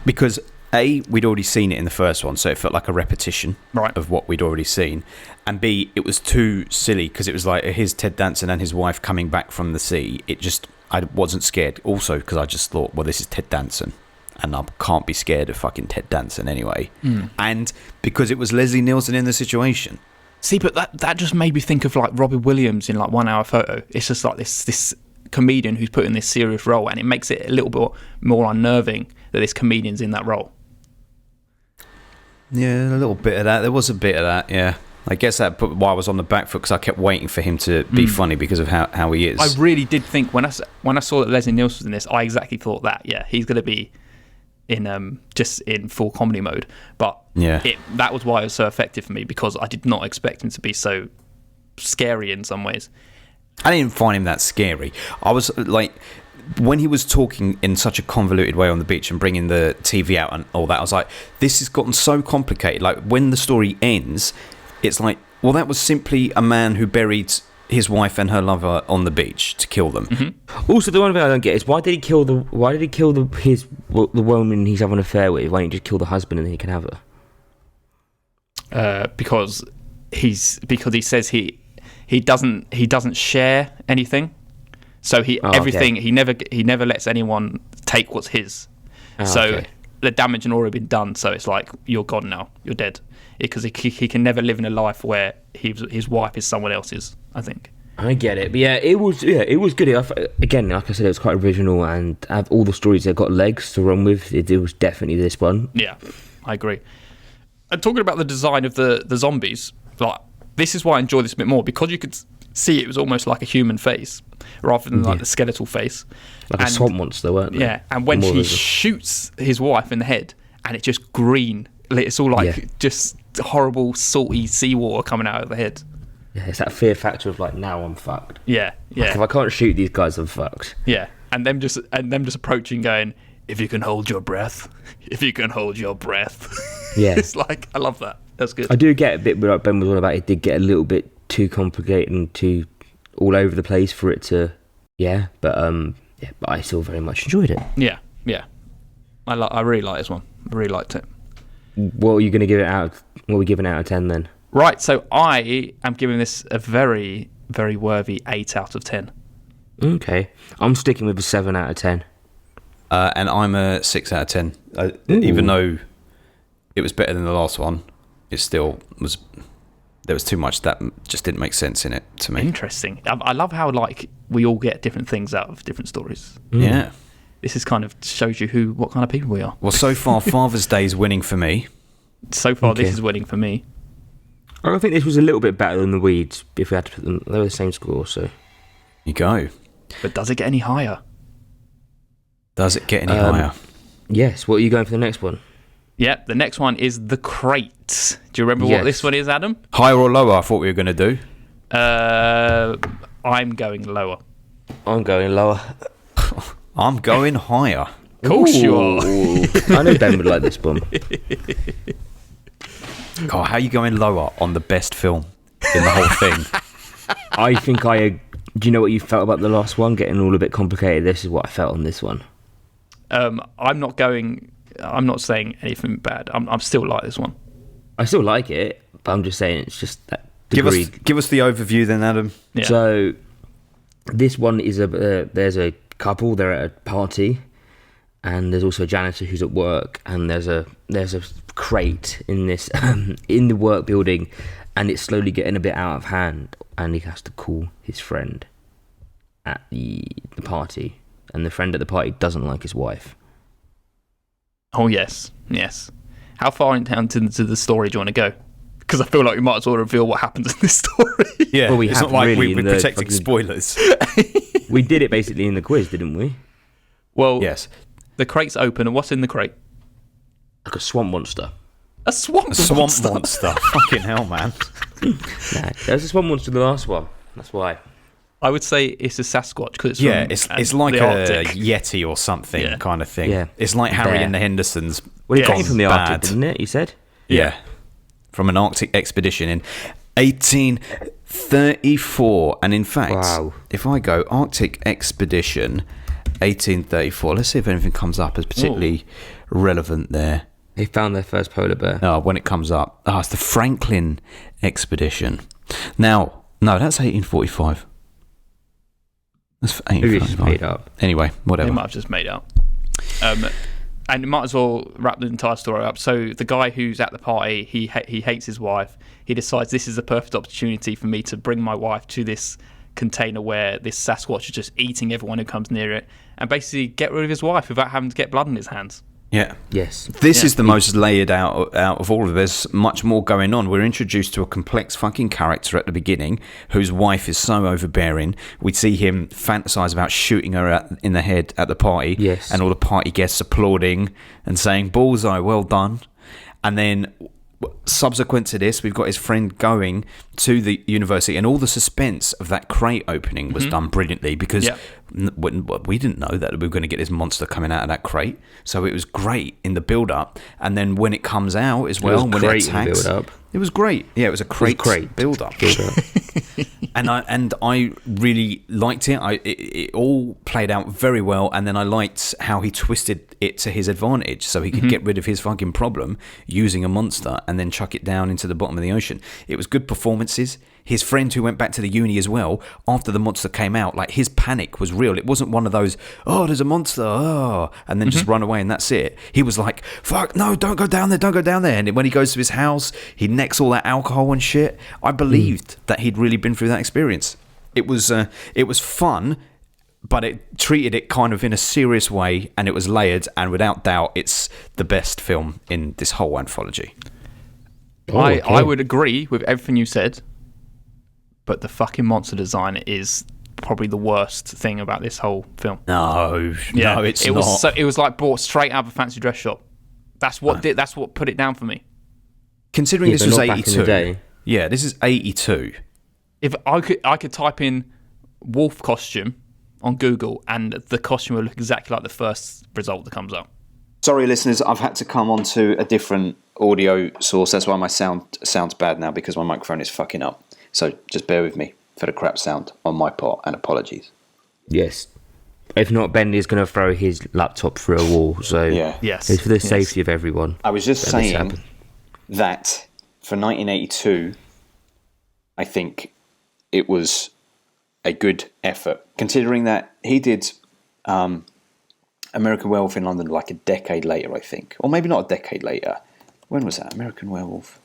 Because A, we'd already seen it in the first one, so it felt like a repetition Right. of what we'd already seen. And B, it was too silly because it was like his Ted Danson and his wife coming back from the sea. I wasn't scared. Also, because I just thought, well, this is Ted Danson, and I can't be scared of fucking Ted Danson anyway. And because it was Leslie Nielsen in the situation. See, but that just made me think of like Robbie Williams in like 1 Hour Photo. It's just like this comedian who's put in this serious role, and it makes it a little bit more unnerving that this comedian's in that role. Yeah, a little bit of that. There was a bit of that, yeah. I guess that put why I was on the back foot, because I kept waiting for him to be funny because of how he is. I really did think when I saw that Leslie Nielsen was in this, I exactly thought that. Yeah, he's going to be in just in full comedy mode. But that was why it was so effective for me, because I did not expect him to be so scary in some ways. I didn't find him that scary. I was like, when he was talking in such a convoluted way on the beach and bringing the TV out and all that, I was like, this has gotten so complicated. Like, when the story ends, it's like, well, that was simply a man who buried his wife and her lover on the beach to kill them. Mm-hmm. Also, the one thing I don't get is why did he kill the woman he's having an affair with? Why didn't he just kill the husband and then he can have her? Because he says he doesn't share anything. So everything he never lets anyone take what's his. The damage had already been done. So it's like, you're gone now. You're dead. Because he can never live in a life where his wife is someone else's, I think. I get it, but it was good. Again, like I said, it was quite original, and have all the stories that got legs to run with. It was definitely this one. Yeah, I agree. And talking about the design of the zombies, like, this is why I enjoy this a bit more, because you could see it was almost like a human face rather than like the skeletal face, like a swamp monster, weren't they? Yeah, and when he shoots his wife in the head, and it's just green. It's all like just horrible salty seawater coming out of the head. Yeah, it's that fear factor of like, now I'm fucked. Yeah. Like, if I can't shoot these guys, I'm fucked. Yeah, and them just approaching, going, if you can hold your breath, if you can hold your breath. Yeah, it's like, I love that. That's good. I do get a bit what Ben was on about. It did get a little bit too complicated and too all over the place for it to. But I still very much enjoyed it. Yeah. I really like this one. I really liked it. What are you going to give it out? What are we giving out of 10 then? Right, so I am giving this a very, very worthy 8 out of 10. Okay, I'm sticking with a 7 out of 10. And I'm a 6 out of 10. Even though it was better than the last one, it still was. There was too much that just didn't make sense in it to me. Interesting. I love how like we all get different things out of different stories. Yeah. This is kind of shows you what kind of people we are. Well, so far, Father's Day is winning for me. So far, this is winning for me. I think this was a little bit better than the Weeds. If we had to put them, they were the same score. So you go. But does it get any higher? Does it get any higher? Yes. What are you going for the next one? Yeah, the next one is The Crate. Do you remember what this one is, Adam? Higher or lower? I thought we were going to do. I'm going lower. I'm going lower. I'm going higher. Of course you are. I know Ben would like this one. God, how are you going lower on the best film in the whole thing? I think do you know what you felt about the last one? Getting all a bit complicated. This is what I felt on this one. I'm not saying anything bad. I'm still like this one. I still like it, but I'm just saying it's just that degree. Give us the overview then, Adam. Yeah. So this one is there's a couple. They're at a party, and there's also a janitor who's at work, and there's a crate in this in the work building, and it's slowly getting a bit out of hand, and he has to call his friend at the party, and the friend at the party doesn't like his wife. Oh yes. How far into the story do you want to go? Because I feel like we might as well reveal what happens in this story. Yeah, well, it's not like we're protecting spoilers. We did it basically in the quiz, didn't we? Well, yes. The crate's open, and what's in the crate? Like a swamp monster. A swamp monster. Fucking hell, man. Nah, there's a swamp monster in the last one. That's why. I would say it's a Sasquatch because it's like a Yeti or something kind of thing. Yeah. It's like Harry and the Hendersons. Well, it came from the Arctic, didn't it? You said. Yeah. From an Arctic expedition in 1834, and in fact, if I go Arctic expedition 1834, let's see if anything comes up as particularly relevant there. They found their first polar bear. When it comes up. It's the Franklin expedition. Now, no, that's 1845. That's Maybe it's just 1845. made up. Anyway, whatever. They might have just made up. And you might as well wrap the entire story up. So the guy who's at the party, he hates his wife. He decides this is the perfect opportunity for me to bring my wife to this container where this Sasquatch is just eating everyone who comes near it, and basically get rid of his wife without having to get blood on his hands. Yeah. Yes. This is the most layered out of all of this. Much more going on. We're introduced to a complex fucking character at the beginning whose wife is so overbearing. We see him fantasize about shooting her in the head at the party. Yes. And all the party guests applauding and saying, "Bullseye, well done." And then subsequent to this, we've got his friend going to the university, and all the suspense of that crate opening was done brilliantly because we didn't know that we were going to get this monster coming out of that crate. So it was great in the build-up, and then when it comes out as well, when it attacks, it was great. Yeah, it was a crate build-up. and I really liked it. It all played out very well, and then I liked how he twisted it to his advantage, so he could get rid of his fucking problem using a monster and then chuck it down into the bottom of the ocean. It was good performances. His friend who went back to the uni as well, after the monster came out, like his panic was real. It wasn't one of those, there's a monster, and then just run away and that's it. He was like, fuck, no, don't go down there. And when he goes to his house, he necks all that alcohol and shit. I believed that he'd really been through that experience. It was fun, but it treated it kind of in a serious way, and it was layered, and without doubt, it's the best film in this whole anthology. I would agree with everything you said, but the fucking monster design is probably the worst thing about this whole film. No, it's not. It was like bought straight out of a fancy dress shop. That's what put it down for me. Considering this was 82. Yeah, this is 82. If I could type in wolf costume on Google, and the costume will look exactly like the first result that comes up. Sorry, listeners, I've had to come onto a different audio source. That's why my sound's bad now, because my microphone is fucking up. So just bear with me for the crap sound on my part, and apologies. Yes. If not, Ben is going to throw his laptop through a wall. So yes, it's for the safety of everyone. I was just saying that for 1982, I think it was a good effort, considering that he did American Werewolf in London like a decade later, I think. Or maybe not a decade later. When was that? American Werewolf?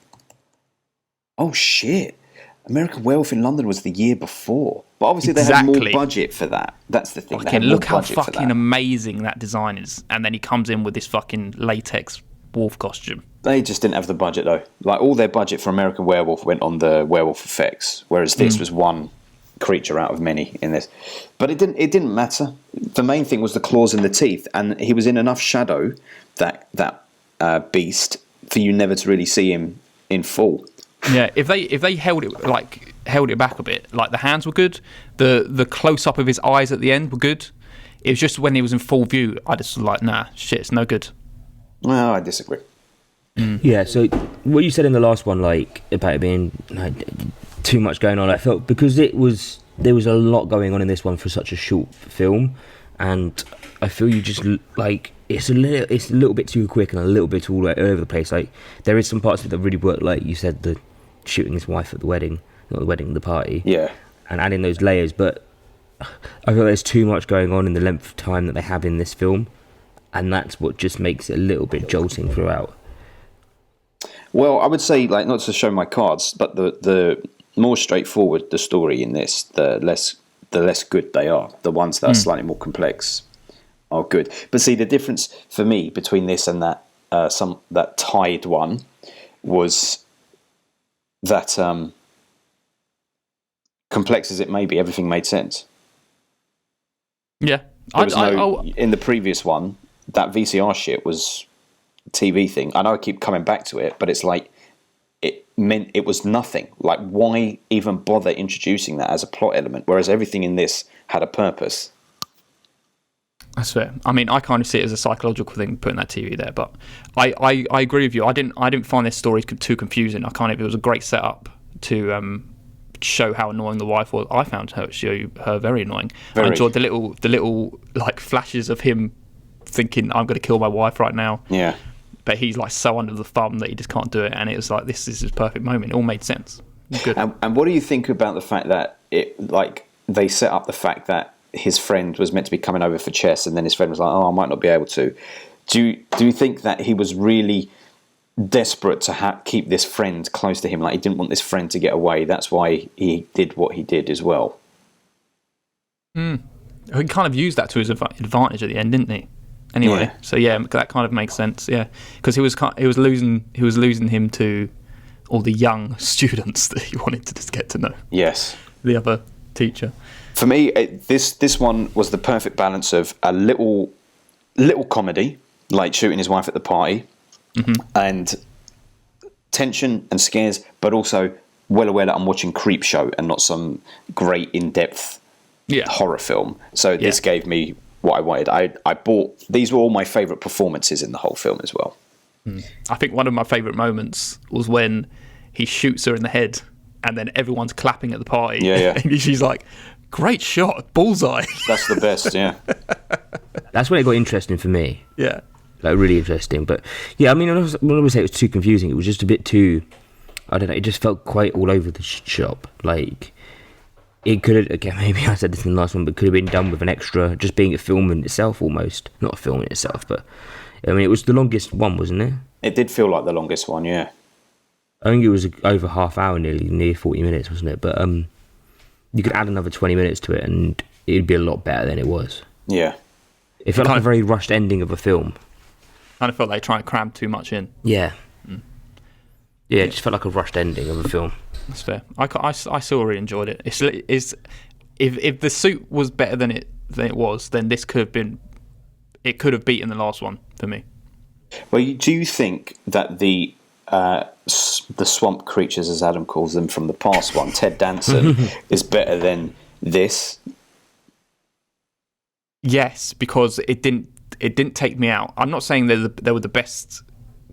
Oh, shit. American Werewolf in London was the year before. But obviously they had more budget for that. That's the thing. Okay, look how fucking amazing that design is. And then he comes in with this fucking latex wolf costume. They just didn't have the budget, though. Like, all their budget for American Werewolf went on the werewolf effects, whereas this was one creature out of many in this. But it didn't matter. The main thing was the claws and the teeth, and he was in enough shadow, that beast, for you never to really see him in full. Yeah, if they held it back a bit, like the hands were good, the close up of his eyes at the end were good. It was just when he was in full view, I just was like, nah, shit, it's no good. Well, I disagree. Yeah, so what you said in the last one, like about it being too much going on, I felt because there was a lot going on in this one for such a short film, and I feel you just like it's a little bit too quick and a little bit all over the place. Like there is some parts of it that really work, like you said, the shooting his wife at the wedding, not the wedding, the party. Yeah. And adding those layers, but I feel there's too much going on in the length of time that they have in this film, and that's what just makes it a little bit jolting throughout. Well, I would say, like, not to show my cards, but the more straightforward the story in this, the less good they are. The ones that are slightly more complex are good. But see, the difference for me between this and that Tide one was that complex as it may be, everything made sense. Yeah. In the previous one, that VCR shit was a TV thing. I know I keep coming back to it, but it's like it meant it was nothing. Like, why even bother introducing that as a plot element? Whereas everything in this had a purpose. That's fair. I mean, I kind of see it as a psychological thing, putting that TV there, but I agree with you. I didn't find this story too confusing. It was a great setup to show how annoying the wife was. I found her very annoying. I enjoyed the little like flashes of him thinking, I'm going to kill my wife right now. Yeah. but he's like so under the thumb that he just can't do it, and it was like this is his perfect moment. It all made sense. Good. And what do you think about the fact that they set up the fact that his friend was meant to be coming over for chess, and then his friend was like, "Oh, I might not be able to." Do you think that he was really desperate to keep this friend close to him? Like he didn't want this friend to get away. That's why he did what he did as well. He kind of used that to his advantage at the end, didn't he? Anyway, so that kind of makes sense. Yeah, because he was losing him to all the young students that he wanted to just get to know. Yes, the other teacher. For me, this one was the perfect balance of a little comedy, like shooting his wife at the party, and tension and scares, but also well aware that I'm watching Creepshow and not some great in-depth horror film. So this gave me what I wanted. I bought, these were all my favourite performances in the whole film as well. I think one of my favourite moments was when he shoots her in the head and then everyone's clapping at the party. Yeah. And she's like, great shot, bullseye. That's the best, yeah. That's when it got interesting for me. Yeah. Like, really interesting. But, yeah, I mean, I wouldn't say it was too confusing. It was just a bit too, I don't know, it just felt quite all over the shop. Like, it could have, again, maybe I said this in the last one, but could have been done with an extra, just being a film in itself almost. Not a film in itself, but, I mean, it was the longest one, wasn't it? It did feel like the longest one, yeah. I think it was over half hour, near 40 minutes, wasn't it? But you could add another 20 minutes to it and it'd be a lot better than it was. Yeah. It felt like a very rushed ending of a film. Kind of felt like trying to cram too much in. Yeah. Yeah, it just felt like a rushed ending of a film. That's fair. I still really enjoyed it. If the suit was better than it was, then this could have been, it could have beaten the last one for me. Well, do you think that the swamp creatures, as Adam calls them, from the past one, Ted Danson, is better than this? Yes, because it didn't take me out. I'm not saying they were the best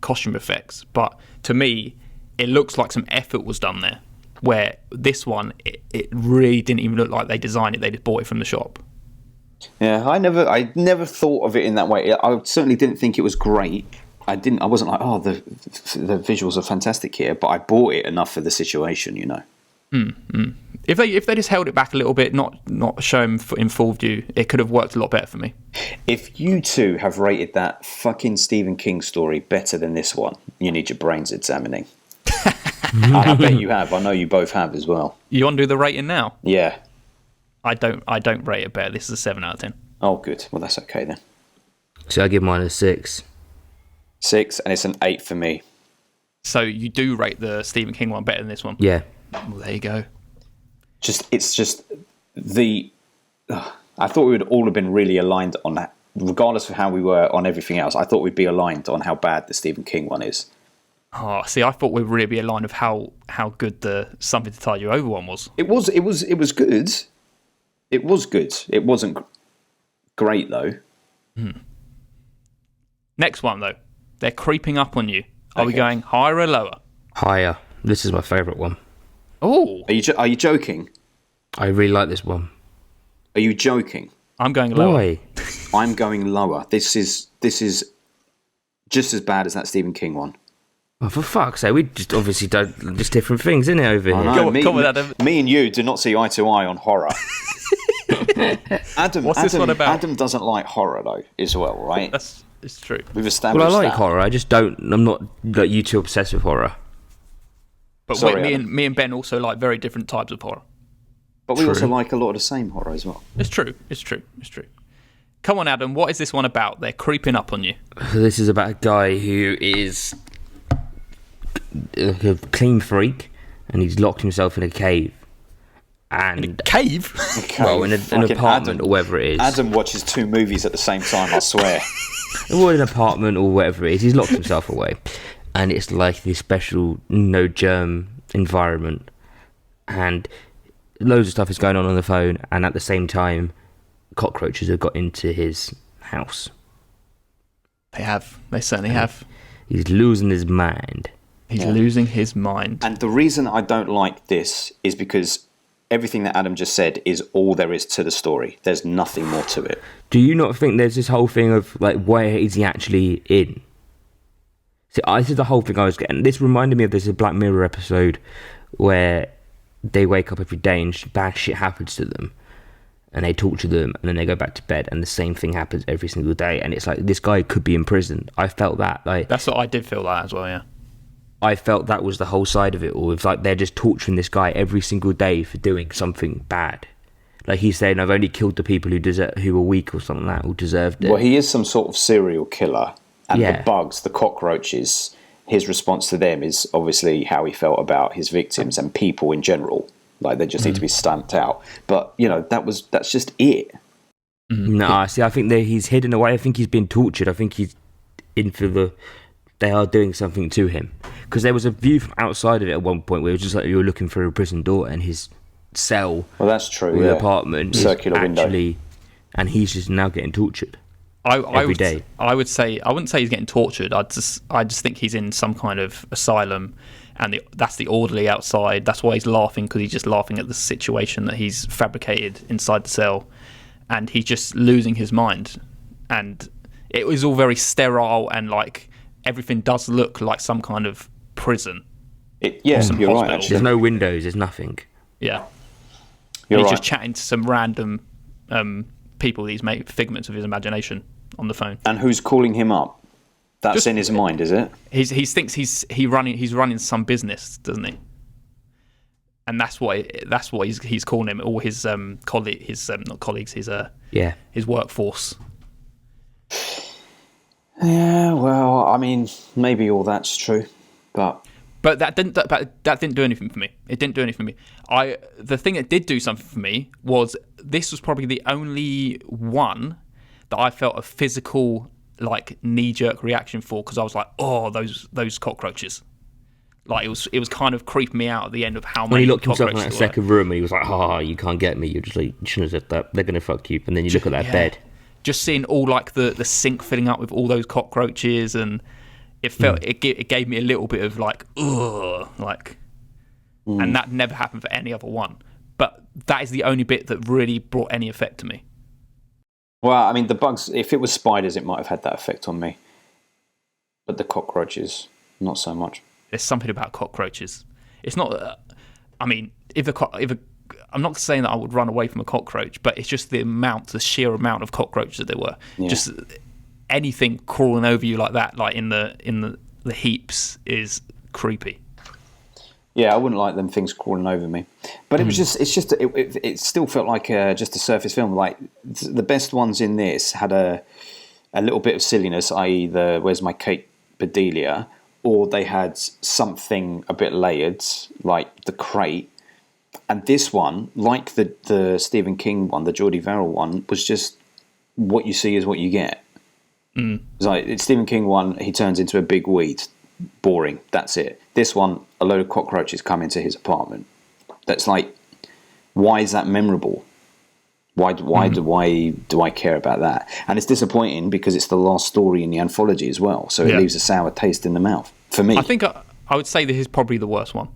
costume effects, but to me, it looks like some effort was done there. Where this one, it really didn't even look like they designed it; they just bought it from the shop. Yeah, I never thought of it in that way. I certainly didn't think it was great. I wasn't like, oh, the visuals are fantastic here, but I bought it enough for the situation, you know. If they just held it back a little bit, not show him in full view, it could have worked a lot better for me. If you two have rated that fucking Stephen King story better than this one, you need your brains examining. And I bet you have. I know you both have as well. You want to do the rating now? Yeah. I don't rate it better. This is a 7 out of 10. Oh, good. Well, that's okay then. So I give mine a 6. 6, and it's an 8 for me. So you do rate the Stephen King one better than this one? Yeah. Well, there you go. It's just the. I thought we would all have been really aligned on that, regardless of how we were on everything else. I thought we'd be aligned on how bad the Stephen King one is. Oh, see, I thought we'd really be aligned of how good the Something to Tide You Over one was. It was good. It was good. It wasn't great though. Next one though, they're creeping up on you. Are we going higher or lower? Higher. This is my favourite one. Oh, are you joking? I really like this one. Are you joking? I'm going lower. Why? I'm going lower. This is just as bad as that Stephen King one. Oh, for fuck's sake, we just obviously done just different things, isn't it, over here? Come on, Adam. Me and you do not see eye to eye on horror. What's this one about? Adam doesn't like horror though, as well, right? It's true. We've established Well, I like that. horror. I just don't. I'm not like you two obsessed with horror. But Sorry, me and Ben also like very different types of horror. But we also like a lot of the same horror as well. It's true. Come on, Adam. What is this one about? They're creeping up on you. This is about a guy who is a clean freak, and he's locked himself in a cave. And Cave? well, in an apartment or wherever it is. Adam watches 2 movies at the same time, I swear. Or an apartment or whatever it is. He's locked himself away. And it's like this special no germ environment. And loads of stuff is going on the phone. And at the same time, cockroaches have got into his house. They have. They certainly have. He's losing his mind. He's losing his mind. And the reason I don't like this is because everything that Adam just said is all there is to the story. There's nothing more to it. Do you not think there's this whole thing of, like, where is he actually in? See, this is the whole thing I was getting. This reminded me of this Black Mirror episode where they wake up every day and bad shit happens to them, and they talk to them, and then they go back to bed, and the same thing happens every single day. And it's like, this guy could be in prison. I felt that. Like, that's what I did feel that as well. Yeah. I felt that was the whole side of it all. It's like they're just torturing this guy every single day for doing something bad. Like he's saying, I've only killed the people who were weak or something like that, who deserved it. Well, he is some sort of serial killer. And the bugs, the cockroaches, his response to them is obviously how he felt about his victims and people in general. Like, they just need to be stamped out. But, that's just it. No, see, I think he's hidden away. I think he's been tortured. I think he's in for they are doing something to him. Because there was a view from outside of it at one point where it was just like you were looking for a prison door, and his cell, that's true, with apartment, circular window, and he's just now getting tortured. Every day. I wouldn't say he's getting tortured. I just think he's in some kind of asylum, and that's the orderly outside. That's why he's laughing, because he's just laughing at the situation that he's fabricated inside the cell, and he's just losing his mind. And it was all very sterile, and like everything does look like some kind of prison. You're right. Actually, there's no windows. There's nothing. Yeah, he's just chatting to some random people. These figments of his imagination on the phone. And who's calling him up? That's just in his mind, is it? He thinks he's running some business, doesn't he? And that's what he's calling him. All his not colleagues, his workforce. Yeah, well, I mean, maybe all that's true, but that didn't do anything for me. It didn't do anything for me. The thing that did do something for me was this was probably the only one that I felt a physical, like, knee-jerk reaction for, because I was like, oh, those cockroaches. Like, it was kind of creeping me out at the end of how many. When he locked himself in that second room and he was like, you can't get me. You're just like, you shouldn't have said that. They're gonna fuck you. And then you look at that bed. Just seeing all like the sink filling up with all those cockroaches, and it felt it gave me a little bit of like, ugh, like, and that never happened for any other one. But that is the only bit that really brought any effect to me. Well, I mean, the bugs, if it was spiders, it might have had that effect on me. But the cockroaches, not so much. There's something about cockroaches. It's not, I mean, I'm not saying that I would run away from a cockroach, but it's just the sheer amount of cockroaches that there were. Yeah. Just anything crawling over you like that, like in the heaps, is creepy. Yeah, I wouldn't like them things crawling over me. But it still felt like just a surface film. Like, the best ones in this had a little bit of silliness, i.e. the Where's My Kate Bedelia, or they had something a bit layered, like The Crate. And this one, like the Stephen King one, the Geordie Verrill one, was just what you see is what you get. It's like Stephen King one, he turns into a big weed. Boring. That's it. This one, a load of cockroaches come into his apartment. That's like, why is that memorable? Why do I care about that? And it's disappointing because it's the last story in the anthology as well. So it leaves a sour taste in the mouth for me. I think I would say this is probably the worst one.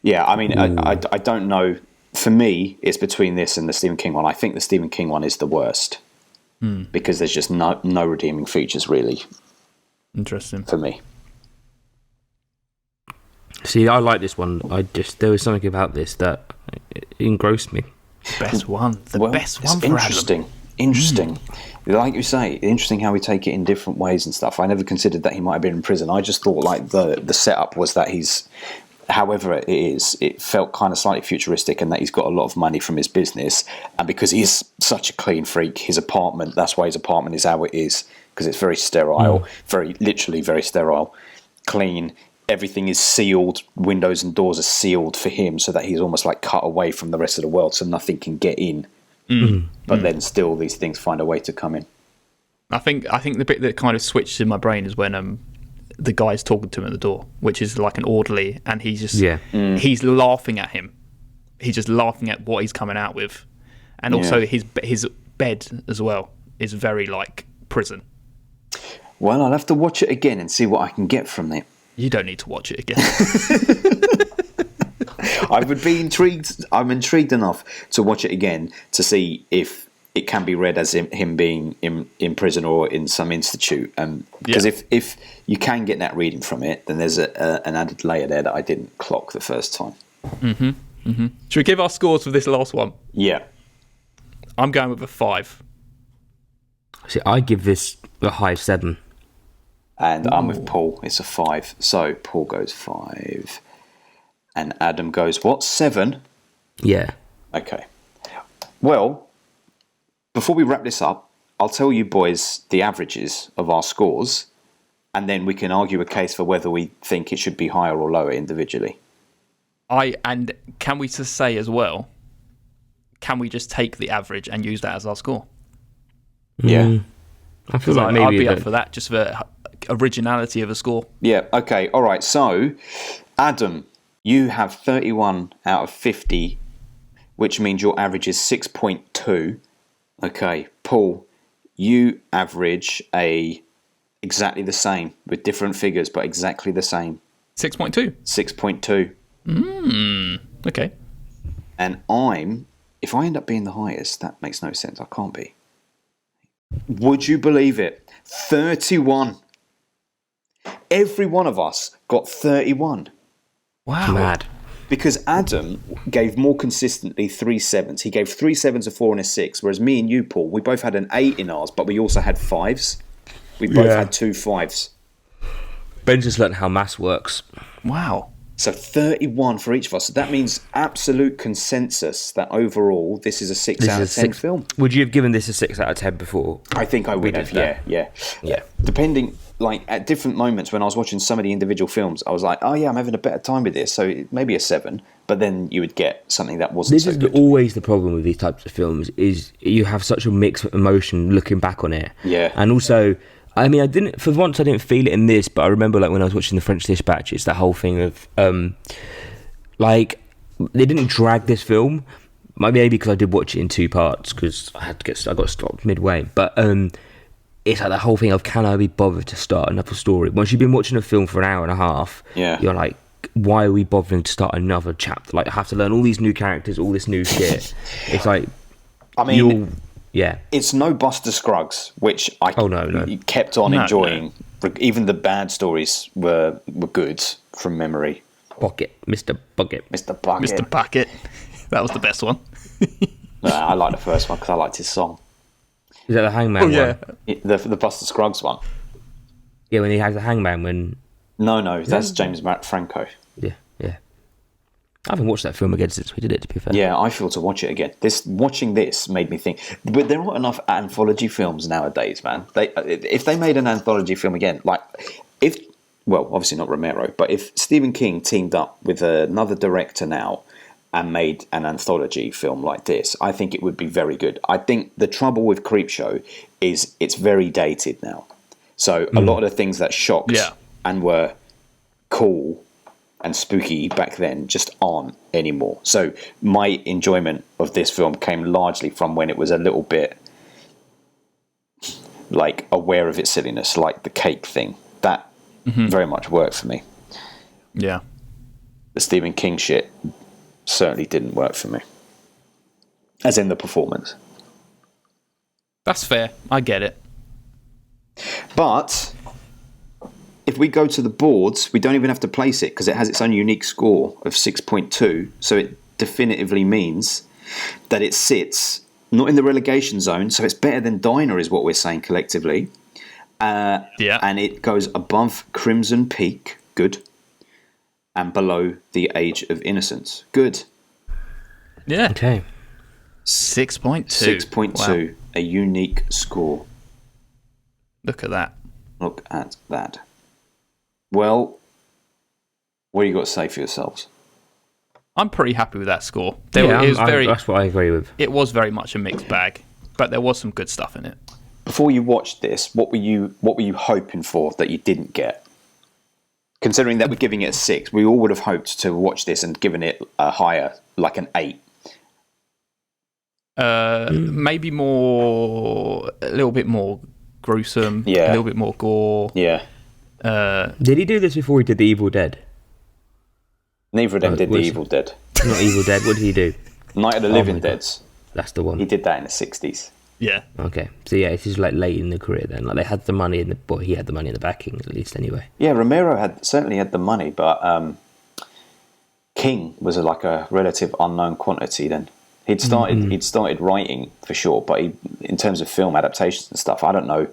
Yeah, I mean, I don't know. For me, it's between this and the Stephen King one. I think the Stephen King one is the worst because there's just no redeeming features, really. Interesting. For me. See, I like this one. There was something about this that engrossed me. Best one. Best one for interesting. Interesting. Like you say, interesting how we take it in different ways and stuff. I never considered that he might have been in prison. I just thought like the setup was that he's, however it is, it felt kind of slightly futuristic, and that he's got a lot of money from his business, and because he's such a clean freak, his apartment, that's why his apartment is how it is, because it's very sterile, literally very sterile, clean, everything is sealed, windows and doors are sealed for him, so that he's almost like cut away from the rest of the world, so nothing can get in. But then still these things find a way to come in. I think the bit that kind of switched in my brain is when the guy's talking to him at the door, which is like an orderly, and he's just he's laughing at him. He's just laughing at what he's coming out with, and also his bed as well is very like prison. Well, I'll have to watch it again and see what I can get from it. You don't need to watch it again. I would be intrigued. I'm intrigued enough to watch it again to see if it can be read as him being in prison or in some institute. Because if you can get that reading from it, then there's an added layer there that I didn't clock the first time. Should we give our scores for this last one? Yeah. I'm going with a 5. See, I give this a high 7. And I'm with Paul. It's a 5. So Paul goes 5. And Adam goes, what, 7? Yeah. Okay. Well, before we wrap this up, I'll tell you boys the averages of our scores, and then we can argue a case for whether we think it should be higher or lower individually. And can we just say as well, can we just take the average and use that as our score? Yeah. I feel like maybe I'd be up for that, just for originality of a score. Yeah, okay. All right. So, Adam, you have 31 out of 50, which means your average is 6.2. Okay. Paul, you average exactly the same with different figures, but exactly the same. 6.2. 6.2. Okay. And if I end up being the highest, that makes no sense. I can't be. Would you believe it? 31. Every one of us got 31. Wow. Mad. Because Adam gave more consistently 3 7s. He gave 3 7s, a 4 and a 6. Whereas me and you, Paul, we both had an 8 in ours, but we also had 5s. We both had 2 5s. Ben just learned how maths works. Wow. So 31 for each of us. So that means absolute consensus that overall this is a 6 out of 10 film. Would you have given this a 6 out of 10 before? I think I would have, yeah. Depending, like at different moments when I was watching some of the individual films, I was like, oh yeah, I'm having a better time with this, so maybe a 7. But then you would get something that wasn't so good. This is always the problem with these types of films, is you have such a mix of emotion looking back on it. Yeah. And also, I mean, I didn't feel it in this, but I remember like when I was watching the French Dispatch, it's that whole thing of like they didn't drag this film. Maybe because I did watch it in 2 parts because I got stopped midway. But it's like the whole thing of, can I be bothered to start another story? Once you've been watching a film for an hour and a half, you're like, why are we bothering to start another chapter? Like, I have to learn all these new characters, all this new shit. It's like, I mean, yeah, it's no Buster Scruggs, which I kept on enjoying. No. Even the bad stories were good from memory. Mr. Bucket. Mr. Bucket. That was the best one. I like the first one because I liked his song. Is that the Hangman one? The Buster Scruggs one. Yeah, when he has the Hangman when... No, that's James Franco. Yeah. I haven't watched that film again since we did it, to be fair. Yeah, I feel to watch it again. Watching this made me think, but there aren't enough anthology films nowadays, man. If they made an anthology film again, obviously not Romero, but if Stephen King teamed up with another director now and made an anthology film like this, I think it would be very good. I think the trouble with Creepshow is it's very dated now. So a lot of the things that shocked and were cool and spooky back then just aren't anymore. So my enjoyment of this film came largely from when it was a little bit like aware of its silliness, like the cake thing. That very much worked for me. Yeah. The Stephen King shit certainly didn't work for me. As in the performance. That's fair. I get it. But if we go to the boards, we don't even have to place it because it has its own unique score of 6.2. So it definitively means that it sits not in the relegation zone. So it's better than Diner is what we're saying collectively. And it goes above Crimson Peak. Good. And below The Age of Innocence. Good. Yeah. Okay. 6.2. 6.2. Wow. A unique score. Look at that. Look at that. Well, what do you got to say for yourselves? I'm pretty happy with that score. That's what I agree with. It was very much a mixed bag, but there was some good stuff in it. Before you watched this, what were you hoping for that you didn't get? Considering that we're giving it a 6, we all would have hoped to watch this and given it a higher, like an 8. Maybe a little bit more gruesome, a little bit more gore. Yeah. Did he do this before he did The Evil Dead? Neither of them did The Evil Dead. Not Evil Dead. What did he do? Night of the Living Deads. That's the one. He did that in the 60s. Yeah. Okay, so yeah, this is like late in the career then. Like they had the money in the, well, he had the money in the backing at least anyway. Yeah, Romero certainly had the money, but King was like a relative unknown quantity then. He'd started writing for sure, but in terms of film adaptations and stuff, I don't know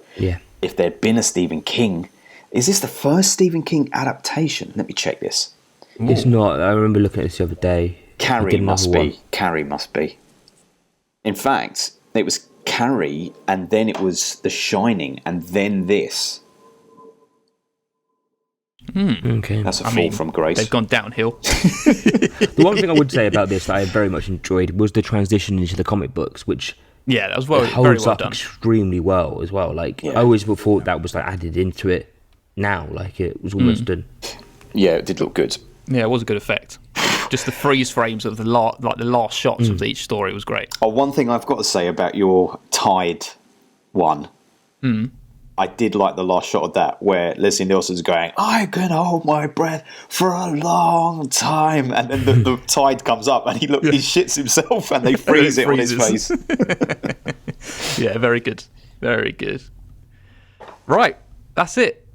if there'd been a Stephen King. Is this the first Stephen King adaptation? Let me check this. Ooh. It's not. I remember looking at this the other day. Carrie must be. In fact, it was Carrie, and then it was The Shining, and then this. Okay, that's a fall from grace. They've gone downhill. The one thing I would say about this that I very much enjoyed was the transition into the comic books, which that was very holds well up done. extremely well as well. Like I always thought that was like added into it. Now, like it was almost done. Yeah, it did look good. Yeah, it was a good effect. Just the freeze frames of the last shots of each story was great. Oh, one thing I've got to say about your Tide one. I did like the last shot of that where Leslie Nielsen's going, I can hold my breath for a long time. And then the tide comes up and he shits himself and they freeze it on his face. Yeah, very good. Very good. Right, that's it.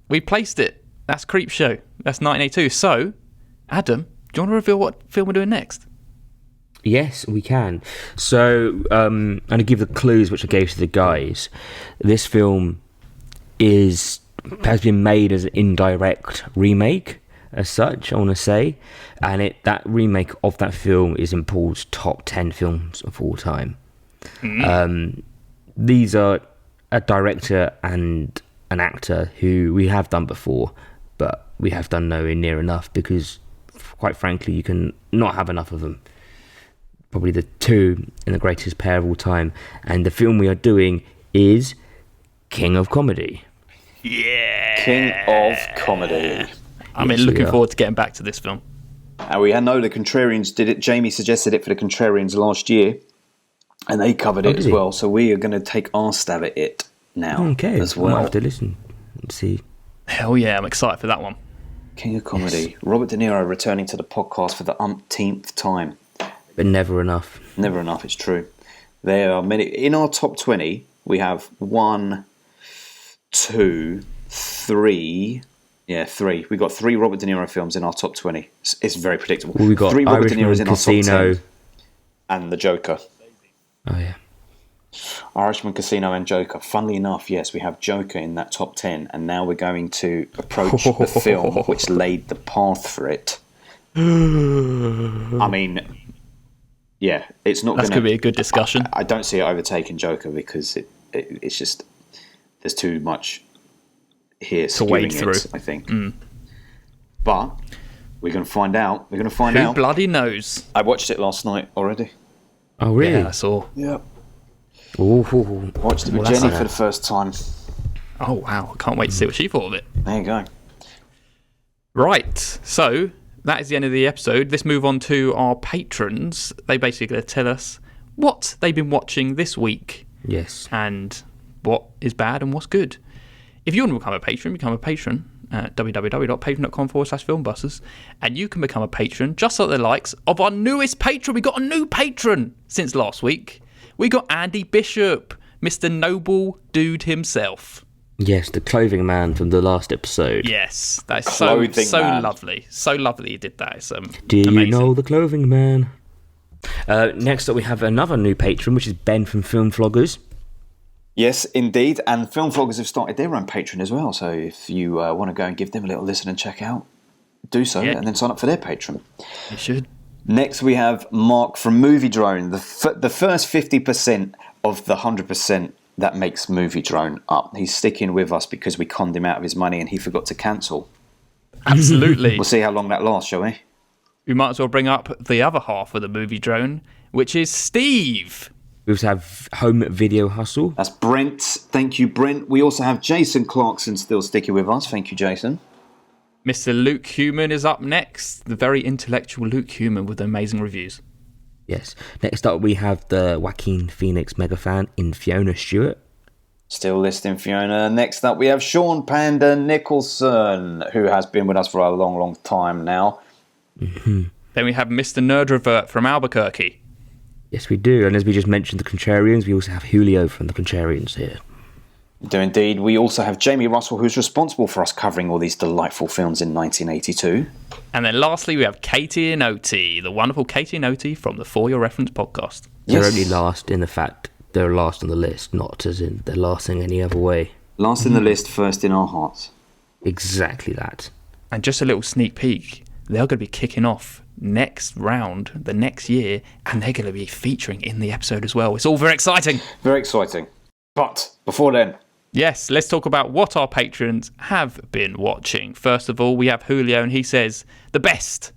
We placed it. That's Creepshow. That's 1982. So, Adam, do you want to reveal what film we're doing next? Yes, we can. So, I'm going to give the clues which I gave to the guys. This film has been made as an indirect remake, as such, I want to say. And that remake of that film is in Paul's top 10 films of all time. These are a director and an actor who we have done before, but we have done nowhere near enough because, quite frankly, you can not have enough of them. Probably the two in the greatest pair of all time. And the film we are doing is King of Comedy. Yeah. King of Comedy. Looking forward to getting back to this film. And we know the Contrarians did it. Jamie suggested it for the Contrarians last year, and they covered it as well. So we are going to take our stab at it now as well. I'll have to listen and see. Hell yeah, I'm excited for that one. King of Comedy. Yes. Robert De Niro returning to the podcast for the umpteenth time. But never enough. Never enough, it's true. There are many. In our top 20, we have 1, 2, 3. Yeah, 3. We've got 3 Robert De Niro films in our top 20. It's very predictable. Well, we've got 3 Robert De Irishman, Niro's in Casino. our top 10. And The Joker. Oh, yeah. Irishman, Casino and Joker. Funnily enough, yes, we have Joker in that top 10. And now we're going to approach the film which laid the path for it. I mean... Yeah, it's not. That's going to be a good discussion. I don't see it overtaking Joker because it's just there's too much here to wade through. I think, but we're going to find out. We're going to find out. Who bloody knows? I watched it last night already. Oh really? Yeah, I saw. Yeah. Ooh. Watched it with Jenny for the first time. Oh wow! I can't wait to see what she thought of it. There you go. Right, so. That is the end of the episode. Let's move on to our patrons. They basically tell us what they've been watching this week. Yes. And what is bad and what's good. If you want to become a patron at www.patreon.com/filmbusters. And you can become a patron, just like the likes of our newest patron. We got a new patron since last week. We got Andy Bishop, Mr. Noble Dude himself. Yes, the clothing man from the last episode. Yes, that's so lovely. So lovely you did that. It's Do amazing. You know the clothing man? Next up we have another new patron, which is Ben from Film Floggers. Yes, indeed. And Film Floggers have started their own Patreon as well. So if you want to go and give them a little listen and check out, do so and then sign up for their Patreon. You should. Next we have Mark from Movie Drone. The first 50% of the 100% that makes Movie Drone up. He's sticking with us because we conned him out of his money and he forgot to cancel. Absolutely. We'll see how long that lasts, shall we? We might as well bring up the other half of the Movie Drone, which is Steve. We also have Home Video Hustle. That's Brent. Thank you, Brent. We also have Jason Clarkson still sticking with us. Thank you, Jason. Mr. Luke Human is up next. The very intellectual Luke Human with amazing reviews. Yes. Next up, we have the Joaquin Phoenix mega fan in Fiona Stewart. Still listing Fiona. Next up, we have Sean Panda Nicholson, who has been with us for a long, long time now. Mm-hmm. Then we have Mr. Nerdrovert from Albuquerque. Yes, we do. And as we just mentioned, the Contrarians, we also have Julio from the Contrarians here. We do indeed. We also have Jamie Russell, who's responsible for us covering all these delightful films in 1982. And then lastly, we have Katie and Oti, the wonderful Katie and Oti from the For Your Reference podcast. They're only last in the fact they're last on the list, not as in they're lasting any other way. Last in the list, first in our hearts. Exactly that. And just a little sneak peek, they're going to be kicking off next round, the next year, and they're going to be featuring in the episode as well. It's all very exciting. Very exciting. But before then... Yes, let's talk about what our patrons have been watching. First of all, we have Julio, and he says, the best.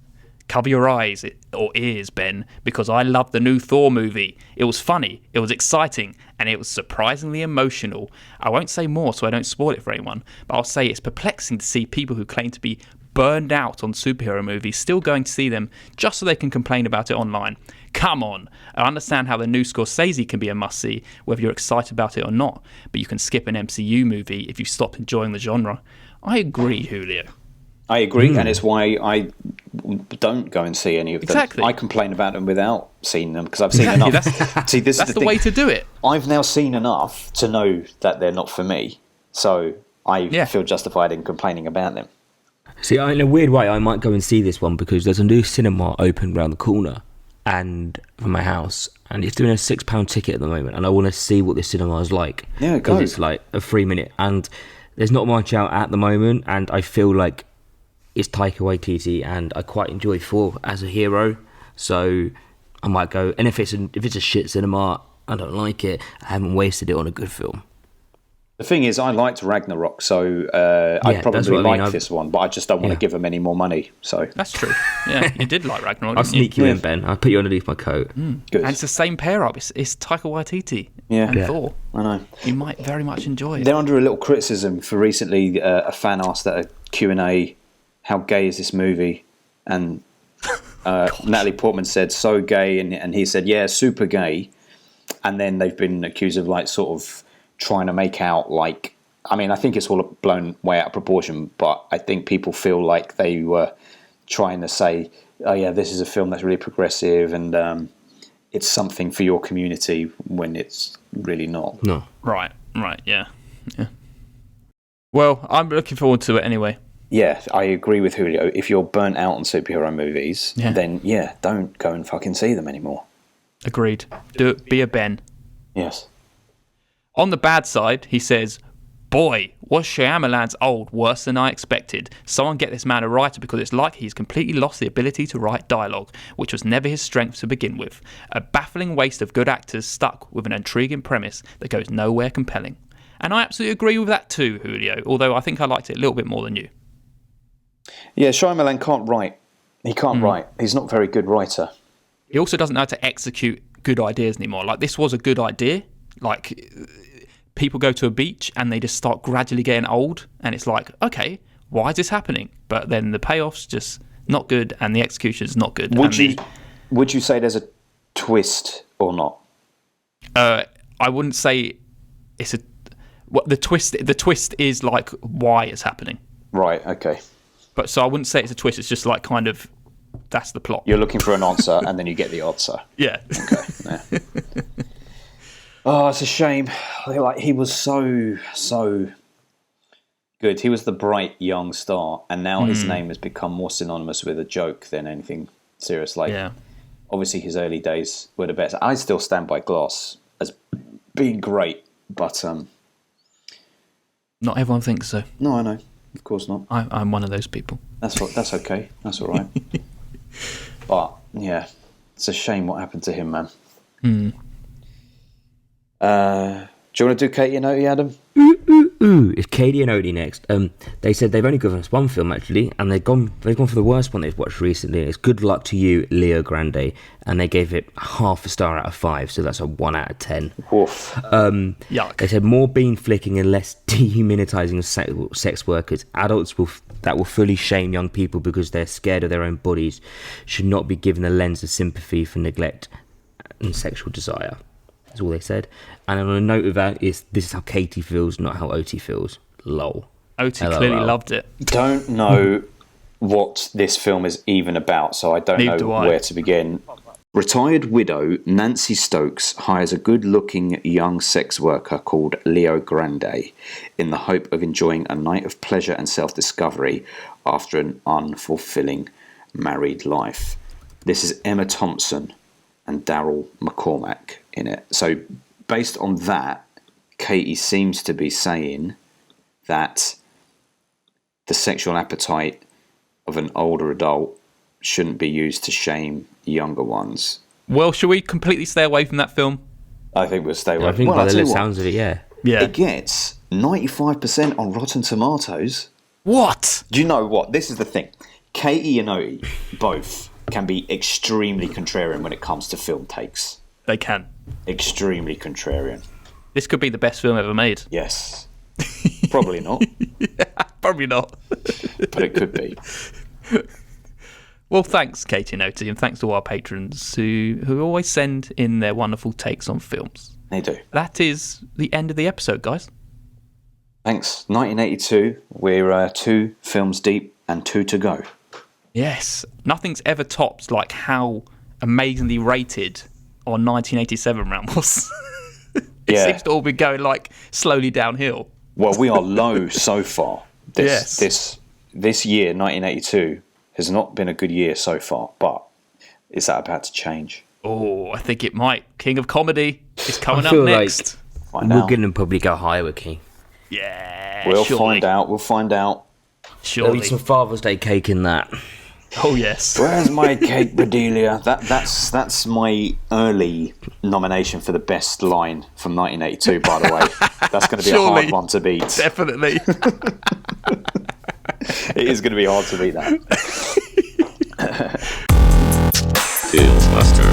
Cover your eyes, or ears, Ben, because I loved the new Thor movie. It was funny, it was exciting, and it was surprisingly emotional. I won't say more so I don't spoil it for anyone, but I'll say it's perplexing to see people who claim to be burned out on superhero movies still going to see them just so they can complain about it online. Come on, I understand how the new Scorsese can be a must-see, whether you're excited about it or not, but you can skip an MCU movie if you stop enjoying the genre. I agree, Julio. I agree, and it's why I don't go and see any of them. Exactly. I complain about them without seeing them, because I've seen enough. That's the way to do it. I've now seen enough to know that they're not for me, so I feel justified in complaining about them. See, in a weird way, I might go and see this one because there's a new cinema open around the corner and from my house, and it's doing a £6 ticket at the moment, and I want to see what this cinema is like. Yeah, because it's like a 3 minute, and there's not much out at the moment, and I feel like it's Taika Waititi, and I quite enjoy Thor as a hero, so I might go. And if it's a shit cinema, I don't like it. I haven't wasted it on a good film. The thing is, I liked Ragnarok, so I probably like this one, but I just don't want to give them any more money. So that's true. Yeah, you did like Ragnarok. I'll sneak you in, Ben. I'll put you underneath my coat. Good. And it's the same pair up. It's Taika Waititi and Thor. I know. You might very much enjoy it. They're under a little criticism for recently. A fan asked at a Q&A, "How gay is this movie?" And Natalie Portman said, "So gay," and he said, "Yeah, super gay." And then they've been accused of sort of trying to make out I think it's all blown way out of proportion, but I think people feel like they were trying to say, oh yeah, this is a film that's really progressive and it's something for your community, when it's really not. No. Right, yeah. Well, I'm looking forward to it anyway. Yeah, I agree with Julio. If you're burnt out on superhero movies, then don't go and fucking see them anymore. Agreed. Do it. Be a Ben. Yes. On the bad side, he says, boy, was Shyamalan's old worse than I expected. Someone get this man a writer, because it's like he's completely lost the ability to write dialogue, which was never his strength to begin with. A baffling waste of good actors stuck with an intriguing premise that goes nowhere compelling. And I absolutely agree with that too, Julio, although I think I liked it a little bit more than you. Yeah, Shyamalan can't write. He can't write. He's not a very good writer. He also doesn't know how to execute good ideas anymore. Like, this was a good idea. Like, people go to a beach and they just start gradually getting old, and it's like, okay, why is this happening? But then the payoff's just not good, and the execution's not good. Would you say there's a twist or not? I wouldn't say it's a. What the twist is like why it's happening. Right. Okay. But so I wouldn't say it's a twist. It's just like kind of that's the plot. You're looking for an answer, and then you get the answer. Yeah. Okay. Yeah. Oh, it's a shame. Like, he was so good. He was the bright young star, and now his name has become more synonymous with a joke than anything serious. Obviously his early days were the best. I still stand by Glass as being great, but not everyone thinks so. No, I know. Of course not. I'm one of those people. That's okay. That's all right. But yeah, it's a shame what happened to him, man. Do you want to do Katie and Oti, Adam? It's Katie and Oti next. They said they've only given us one film actually, and they've gone for the worst one they've watched recently. It's Good Luck to You, Leo Grande, and they gave it 0.5 star out of 5, so that's a 1 out of 10. Oof. Yuck. They said more bean flicking and less dehumanizing of sex workers. Adults that will fully shame young people because they're scared of their own bodies should not be given a lens of sympathy for neglect and sexual desire. That's all they said. And on a note of that, this is how Katie feels, not how Oti feels. Lol. Oti clearly loved it. Don't know what this film is even about, so I don't know where to begin. Retired widow Nancy Stokes hires a good-looking young sex worker called Leo Grande in the hope of enjoying a night of pleasure and self-discovery after an unfulfilling married life. This is Emma Thompson and Daryl McCormack in it. So based on that, Katie seems to be saying that the sexual appetite of an older adult shouldn't be used to shame younger ones. Well, shall we completely stay away from that film? I think we'll stay away. I think well, by the sounds of it, yeah. It gets 95% on Rotten Tomatoes. What? Do you know what? This is the thing. Katie and Oti both can be extremely contrarian when it comes to film takes. They can. Extremely contrarian. This could be the best film ever made. Yes. Probably not. Probably not. But it could be. Well, thanks, Katie and Oti, and thanks to our patrons who always send in their wonderful takes on films. They do. That is the end of the episode, guys. Thanks. 1982. We're 2 films deep and 2 to go. Yes. Nothing's ever topped like how amazingly rated our 1987 round was. It seems to all be going like slowly downhill. Well, we are low so far. This year, 1982, has not been a good year so far, but is that about to change? Oh, I think it might. King of Comedy is coming up next. Like we're going to probably go higher with King. Yeah, We'll find out. Surely. There'll be some Father's Day cake in that. Oh, yes. Where's my cake, Bedelia? That's my early nomination for the best line from 1982, by the way. That's going to be a hard one to beat. Definitely. It is going to be hard to beat that. Filmbuster.